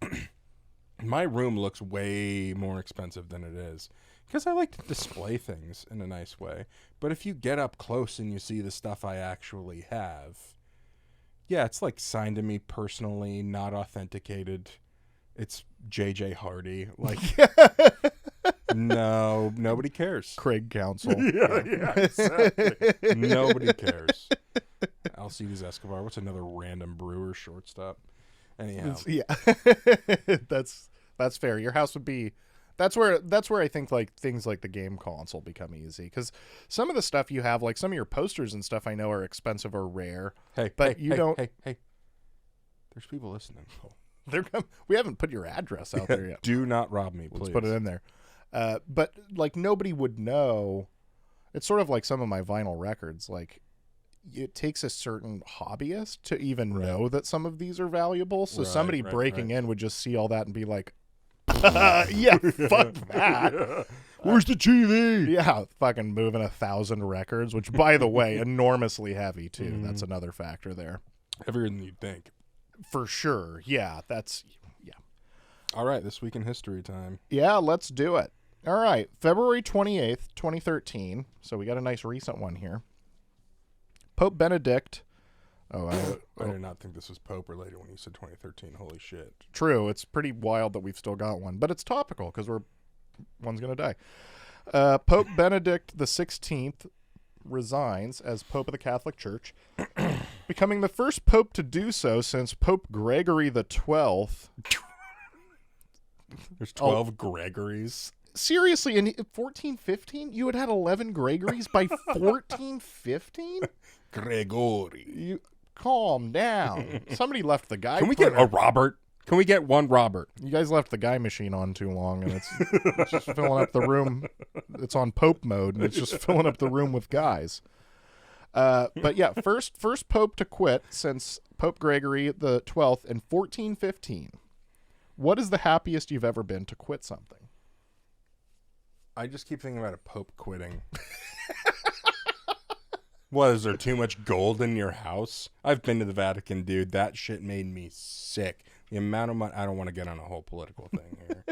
my room looks way more expensive than it is because I like to display things in a nice way. But if you get up close and you see the stuff I actually have. Yeah, it's like signed to me personally, not authenticated. It's JJ Hardy. Like, no, nobody cares. Craig Counsell. Yeah, exactly. Nobody cares. Alcides Escobar. What's another random Brewer shortstop? Anyhow. Yeah. That's fair. Your house would be... That's where I think like things like the game console become easy because some of the stuff you have, like some of your posters and stuff, I know are expensive or rare. Hey, there's people listening. We haven't put your address out there yet. Do not rob me, please. Let's put it in there. But like nobody would know. It's sort of like some of my vinyl records. Like it takes a certain hobbyist to even know that some of these are valuable. So somebody breaking in would just see all that and be like, yeah, fuck that. Yeah. Where's the TV? Yeah, fucking moving 1,000 records, which, by the way, enormously heavy, too. That's another factor there. Heavier than you'd think. For sure. Yeah, yeah. All right, this week in history time. Yeah, let's do it. All right, February 28th, 2013. So we got a nice recent one here. Pope Benedict... I did not think this was Pope related when you said 2013. Holy shit. True. It's pretty wild that we've still got one, but it's topical because one's going to die. Pope Benedict the 16th resigns as Pope of the Catholic Church. becoming the first pope to do so since Pope Gregory the 12th. There's 12 Gregories. Seriously, in 1415, you had 11 Gregories by 1415? Gregory. You calm down. Somebody left the guy. Can we get a Robert? Can we get one Robert? You guys left the guy machine on too long, and it's just filling up the room. It's on Pope mode, and it's just filling up the room with guys. But yeah, first Pope to quit since Pope Gregory the 12th in 1415. What is the happiest you've ever been to quit something? I just keep thinking about a Pope quitting. What, is there too much gold in your house? I've been to the Vatican, dude. That shit made me sick. The amount of money... I don't want to get on a whole political thing here.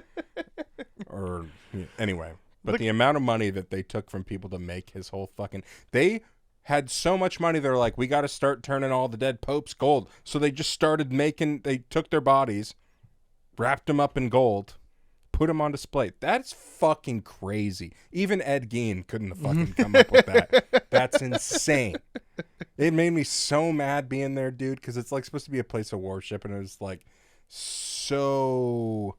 Anyway. But the amount of money that they took from people to make his whole fucking... They had so much money, they're like, we got to start turning all the dead popes gold. So they just started making... They took their bodies, wrapped them up in gold, put them on display. That's fucking crazy. Even Ed Gein couldn't have fucking come up with that. That's insane. It made me so mad being there, dude, because it's like supposed to be a place of worship, and it was like so...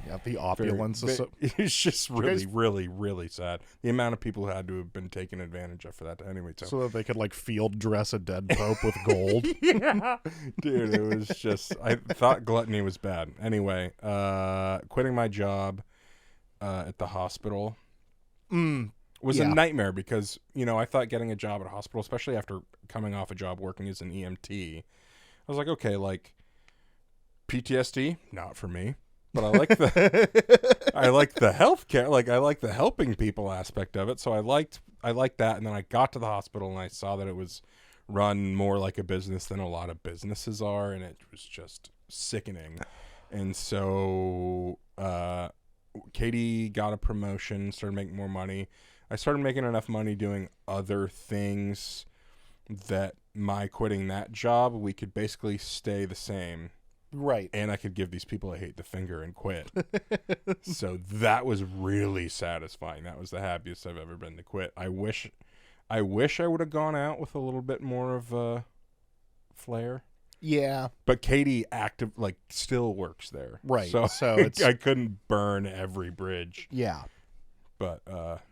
Yeah, the opulence. It's just really, really, really sad. The amount of people who had to have been taken advantage of for that. Anyway, so that they could like field dress a dead pope with gold. Yeah, dude, it was just. I thought gluttony was bad. Anyway, quitting my job at the hospital was a nightmare because I thought getting a job at a hospital, especially after coming off a job working as an EMT, I was like, okay, like PTSD, not for me. But I like the healthcare, like I like the helping people aspect of it. So I liked that, and then I got to the hospital and I saw that it was run more like a business than a lot of businesses are, and it was just sickening. And so Katie got a promotion, started making more money. I started making enough money doing other things that my quitting that job, we could basically stay the same. Right. And I could give these people a hate the finger and quit. So that was really satisfying. That was the happiest I've ever been to quit. I wish I would have gone out with a little bit more of a flair. Yeah. But Katie still works there. Right. So it's... I couldn't burn every bridge. Yeah. But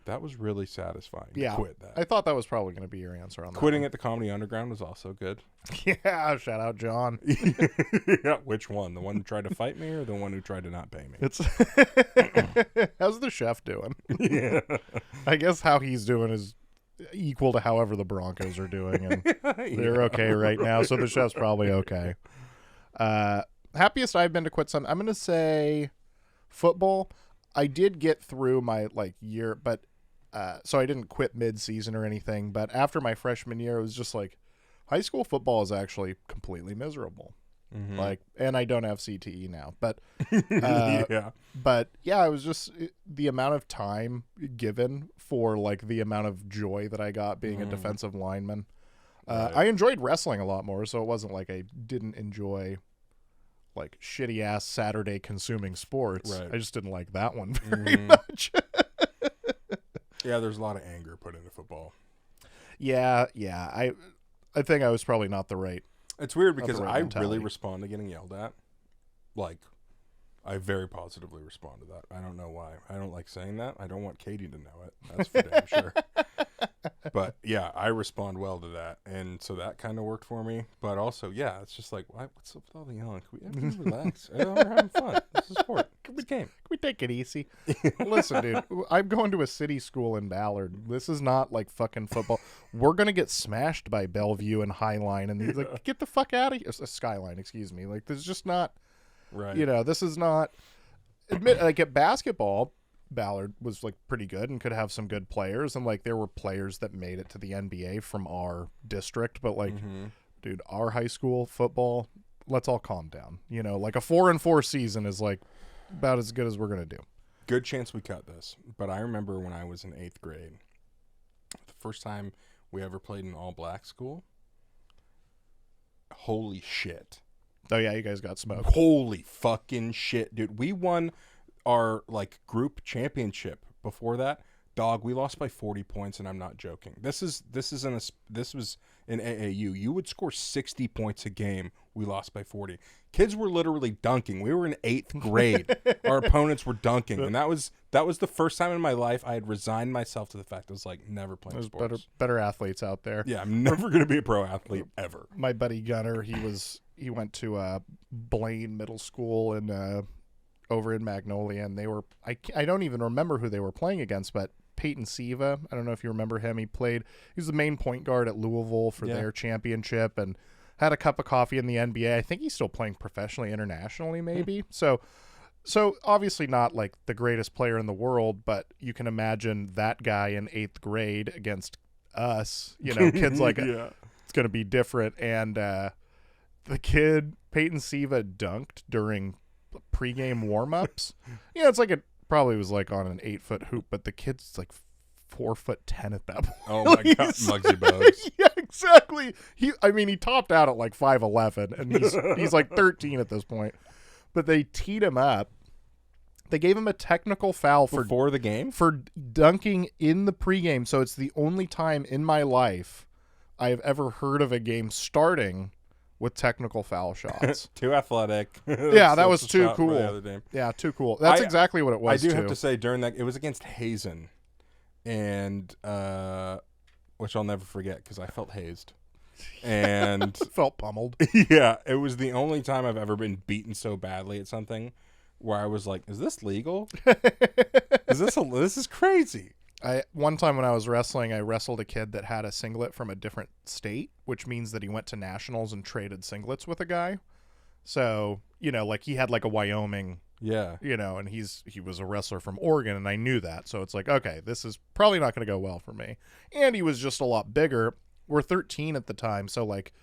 that was really satisfying to quit that. I thought that was probably going to be your answer on that. Quitting at the Comedy Underground was also good. Yeah, shout out John. Yeah, which one? The one who tried to fight me or the one who tried to not pay me? How's the chef doing? Yeah. I guess how he's doing is equal to however the Broncos are doing, and they're okay right now, so the chef's probably okay. Happiest I've been to quit something, I'm going to say football. I did get through my year, but so I didn't quit mid-season or anything. But after my freshman year, it was just like high school football is actually completely miserable. Mm-hmm. And I don't have CTE now, but yeah. But yeah, it was just the amount of time given for the amount of joy that I got being a defensive lineman. Right. I enjoyed wrestling a lot more, so it wasn't like I didn't enjoy shitty ass Saturday consuming sports. Right. I just didn't like that one very much. Yeah, there's a lot of anger put into football. Yeah. I think I was probably not the right. It's weird because I really respond to getting yelled at. I very positively respond to that. I don't know why. I don't like saying that. I don't want Katie to know it. That's for damn sure. But yeah, I respond well to that, and so that kind of worked for me. But also, yeah, it's just like, what's up with all the yelling? Can we relax? We're having fun. This is sport. It's a game. Can we take it easy? Listen, dude, I'm going to a city school in Ballard. This is not like fucking football. We're gonna get smashed by Bellevue and Highline, and he's like, get the fuck out of here. Skyline, excuse me. This is just not. Right. This is not. At basketball, Ballard was pretty good and could have some good players, and there were players that made it to the NBA from our district, but dude, our high school football, let's all calm down. A 4-4 season is about as good as we're gonna do. Good chance we cut this, but I remember when I was in 8th grade, the first time we ever played an all-black school. Holy shit. Oh yeah, you guys got smoked. Holy fucking shit, dude. We won our group championship before that. Dog, we lost by 40 points, and I'm not joking. This was in AAU. You would score 60 points a game. We lost by 40. Kids were literally dunking. We were in 8th grade. Our opponents were dunking, and that was the first time in my life I had resigned myself to the fact I was like, never playing sports. Better athletes out there. Yeah, I'm never going to be a pro athlete ever. My buddy Gunner, he went to Blaine Middle School in over in Magnolia, and they were I don't even remember who they were playing against, but Peyton Siva, I don't know if you remember him. He was the main point guard at Louisville for their championship, and had a cup of coffee in the NBA. I think he's still playing professionally, internationally, maybe. So obviously not like the greatest player in the world, but you can imagine that guy in 8th grade against us, kids like it's going to be different. And the kid, Peyton Siva, dunked during pregame warm-ups. It's like it probably was like on an 8-foot hoop, but the kid's like 4'10" at that point. Oh my God, Muggsy Bogues. Yeah, exactly. He topped out at like 5'11", and he's like 13 at this point. But they teed him up. They gave him a technical foul before the game for dunking in the pregame. So it's the only time in my life I have ever heard of a game starting with technical foul shots. Too athletic. Yeah, that was too cool. Yeah, too cool. That's exactly what it was. I do have to say, during that, it was against Hazen, and which I'll never forget because I felt hazed and felt pummeled. Yeah, it was the only time I've ever been beaten so badly at something where I was like, "Is this legal? This is crazy." One time when I was wrestling, I wrestled a kid that had a singlet from a different state, which means that he went to nationals and traded singlets with a guy. So, like he had like a Wyoming, and he was a wrestler from Oregon, and I knew that. So it's like, okay, this is probably not going to go well for me. And he was just a lot bigger. We're 13 at the time, so like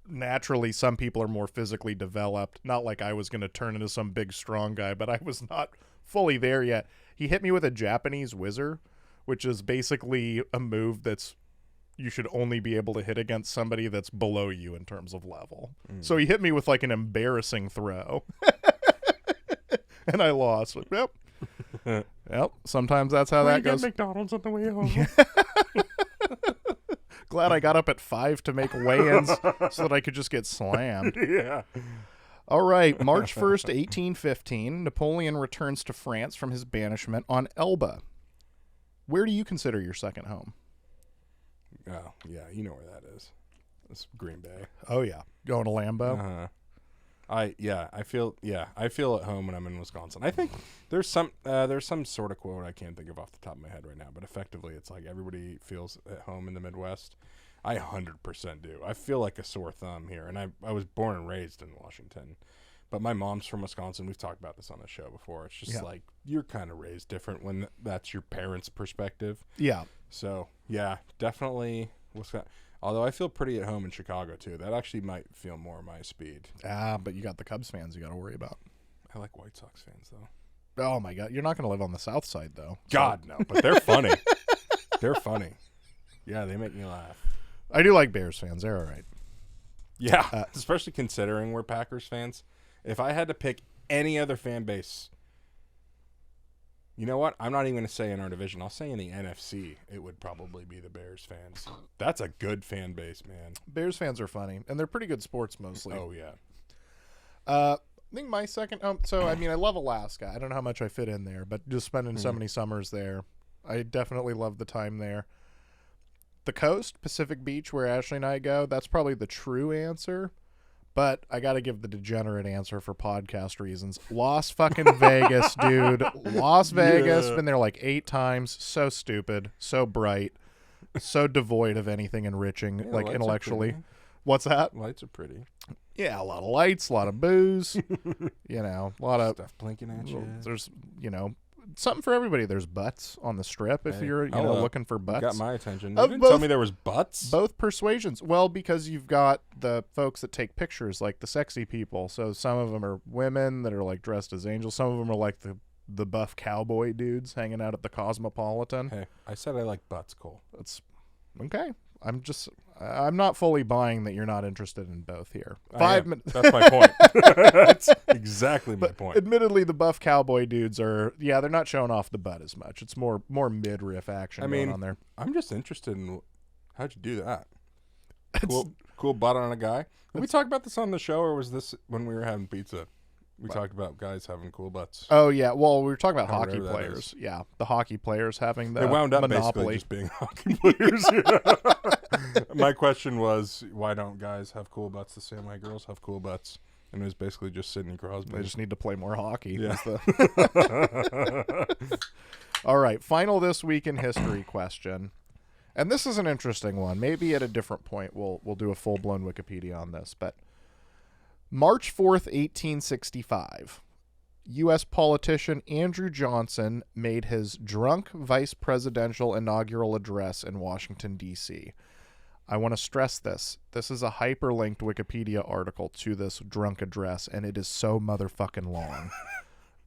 naturally some people are more physically developed. Not like I was going to turn into some big strong guy, but I was not fully there yet. He hit me with a Japanese whizzer, which is basically a move that's you should only be able to hit against somebody that's below you in terms of level. So he hit me with like an embarrassing throw. And I lost. Like, yep. Sometimes that's how that goes. McDonald's on the way home. Glad I got up at 5 to make weigh-ins so that I could just get slammed. Yeah. All right. March 1st, 1815, Napoleon returns to France from his banishment on Elba. Where do you consider your second home? Oh, yeah, you know where that is. It's Green Bay. Oh, yeah. Going to Lambeau? Uh-huh. I feel at home when I'm in Wisconsin. I think there's some sort of quote I can't think of off the top of my head right now, but effectively it's like everybody feels at home in the Midwest. I 100% do. I feel like a sore thumb here, and I was born and raised in Washington. But my mom's from Wisconsin. We've talked about this on the show before. It's just like you're kind of raised different when that's your parents' perspective. Yeah. So, yeah, definitely Wisconsin. Although I feel pretty at home in Chicago, too. That actually might feel more my speed. But you got the Cubs fans you got to worry about. I like White Sox fans, though. Oh, my God. You're not going to live on the south side, though. God, no. But they're funny. They're funny. Yeah, they make me laugh. I do like Bears fans. They're all right. Yeah, especially considering we're Packers fans. If I had to pick any other fan base, you know what? I'm not even going to say in our division. I'll say in the NFC, it would probably be the Bears fans. That's a good fan base, man. Bears fans are funny, and they're pretty good sports mostly. Oh, yeah. I think my second home, I love Alaska. I don't know how much I fit in there, but just spending so many summers there, I definitely love the time there. The coast, Pacific Beach, where Ashley and I go, that's probably the true answer. But I got to give the degenerate answer for podcast reasons. Las fucking Vegas, dude. Las Vegas. Yeah. Been there like 8 times. So stupid. So bright. So devoid of anything enriching, intellectually. What's that? Lights are pretty. Yeah, a lot of lights, a lot of booze. A lot of stuff blinking at you. There's, something for everybody. There's butts on the strip if you're looking for butts. Got my attention. You didn't tell me there was butts. Both persuasions. Well, because you've got the folks that take pictures, like the sexy people. So some of them are women that are like dressed as angels. Some of them are like the buff cowboy dudes hanging out at the Cosmopolitan. Hey, I said I like butts, Cole. That's okay. I'm not fully buying that you're not interested in both here. 5 minutes. That's my point. That's exactly my point. Admittedly, the buff cowboy dudes are, they're not showing off the butt as much. It's more midriff action going on there. I'm just interested in how'd you do that? Cool butt on a guy. Did we talk about this on the show, or was this when we were having pizza? We talked about guys having cool butts. Oh, yeah. Well, we were talking about hockey players. Yeah, the hockey players having the They wound up monopoly. basically just being hockey players. My question was, why don't guys have cool butts the same way girls have cool butts? And it was basically just Sidney Crosby. They just need to play more hockey. Yeah. All right, final this week in history question. And this is an interesting one. Maybe at a different point we'll do a full-blown Wikipedia on this, but March 4th, 1865, U.S. politician Andrew Johnson made his drunk vice presidential inaugural address in Washington, D.C. I want to stress this. This is a hyperlinked Wikipedia article to this drunk address, and it is so motherfucking long.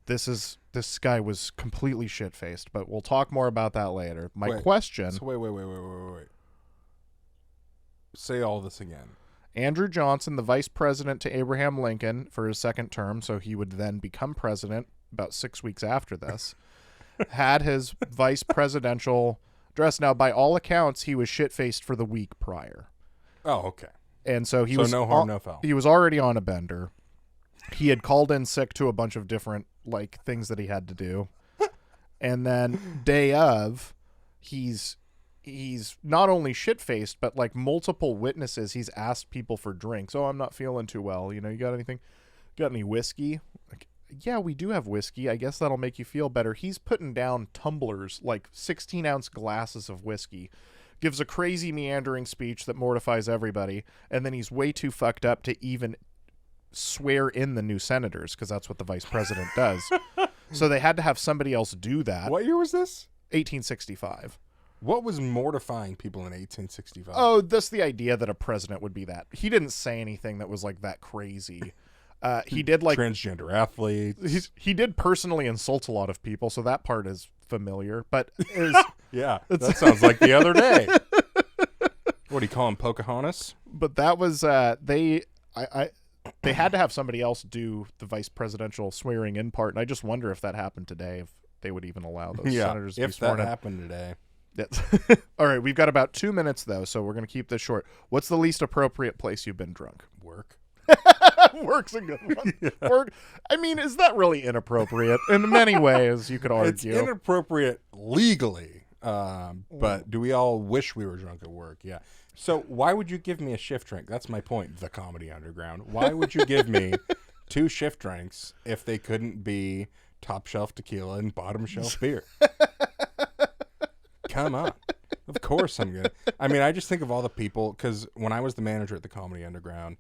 This guy was completely shit-faced, but we'll talk more about that later. Question... So wait. Say all this again. Andrew Johnson, the vice president to Abraham Lincoln for his second term, so he would then become president about 6 weeks after this, had his vice presidential address. Now, by all accounts, he was shit-faced for the week prior. Oh, okay. And so he was no harm, no foul. He was already on a bender. He had called in sick to a bunch of different things that he had to do. And then day of, he's not only shit-faced, but multiple witnesses, he's asked people for drinks. Oh, I'm not feeling too well. You got anything? Got any whiskey? Yeah, we do have whiskey. I guess that'll make you feel better. He's putting down tumblers, 16-ounce glasses of whiskey. Gives a crazy meandering speech that mortifies everybody. And then he's way too fucked up to even swear in the new senators, because that's what the vice president does. So they had to have somebody else do that. What year was this? 1865. What was mortifying people in 1865? Oh, that's the idea that a president would be that. He didn't say anything that was that crazy. He did transgender athletes. He did personally insult a lot of people, so that part is familiar. But yeah, that sounds like the other day. What do you call him, Pocahontas? But that was they had to have somebody else do the vice presidential swearing in part, and I just wonder if that happened today, if they would even allow those senators to be sworn in. If that happened today. Yes. All right, we've got about 2 minutes, though, so we're going to keep this short. What's the least appropriate place you've been drunk? Work. Work's a good one. Yeah. Work. I mean, is that really inappropriate? In many ways, you could argue. It's inappropriate legally, but do we all wish we were drunk at work? Yeah. So why would you give me a shift drink? That's my point, the Comedy Underground. Why would you give me 2 shift drinks if they couldn't be top shelf tequila and bottom shelf beer? Come on. Of course I'm good. I mean, I just think of all the people, because when I was the manager at the Comedy Underground,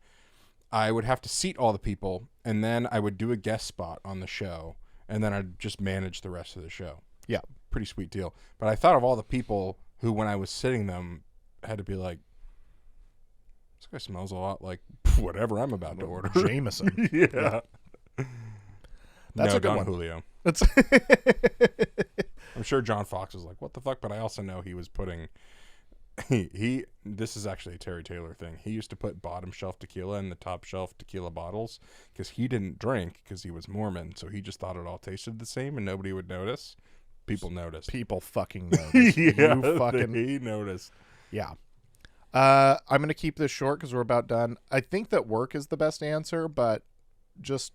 I would have to seat all the people, and then I would do a guest spot on the show, and then I'd just manage the rest of the show. Yeah. Pretty sweet deal. But I thought of all the people who, when I was sitting them, had to be like, this guy smells a lot like whatever I'm about to order. Jameson. Yeah. That's no, a good Don one. Julio. That's I'm sure John Fox was like, what the fuck? But I also know he was putting... This is actually a Terry Taylor thing. He used to put bottom shelf tequila in the top shelf tequila bottles because he didn't drink because he was Mormon. So he just thought it all tasted the same and nobody would notice. People noticed. People fucking noticed. He noticed. Yeah. I'm going to keep this short because we're about done. I think that work is the best answer, but just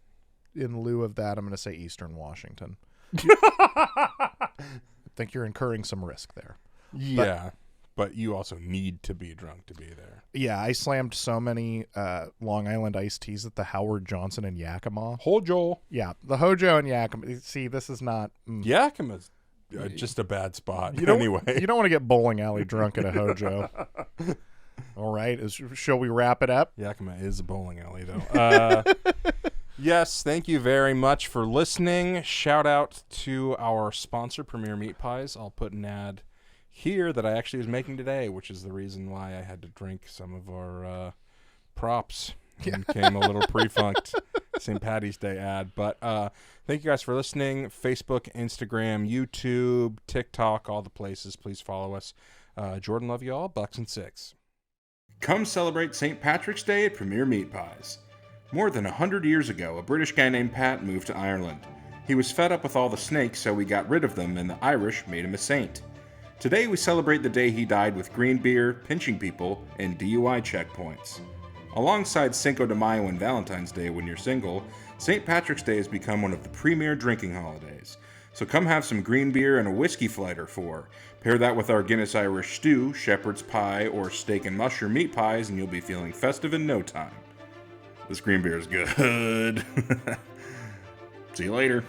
in lieu of that, I'm going to say Eastern Washington. I think you're incurring some risk there. Yeah. But you also need to be drunk to be there. Yeah, I slammed so many Long Island iced teas at the Howard Johnson and Yakima. Hojo. Yeah, the Hojo and Yakima. See, this is not... Yakima's just a bad spot You don't want to get bowling alley drunk at a Hojo. All right, shall we wrap it up? Yakima is a bowling alley, though. Yes, thank you very much for listening. Shout out to our sponsor, Premier Meat Pies. I'll put an ad here that I actually was making today, which is the reason why I had to drink some of our props and came a little pre-funked St. Paddy's Day ad. But thank you guys for listening. Facebook, Instagram, YouTube, TikTok, all the places. Please follow us. Jordan, love you all. Bucks and 6. Come celebrate St. Patrick's Day at Premier Meat Pies. More than 100 years ago, a British guy named Pat moved to Ireland. He was fed up with all the snakes, so he got rid of them, and the Irish made him a saint. Today we celebrate the day he died with green beer, pinching people, and DUI checkpoints. Alongside Cinco de Mayo and Valentine's Day when you're single, St. Patrick's Day has become one of the premier drinking holidays. So come have some green beer and a whiskey flight or four. Pair that with our Guinness Irish stew, shepherd's pie, or steak and mushroom meat pies, and you'll be feeling festive in no time. This green beer is good. See you later.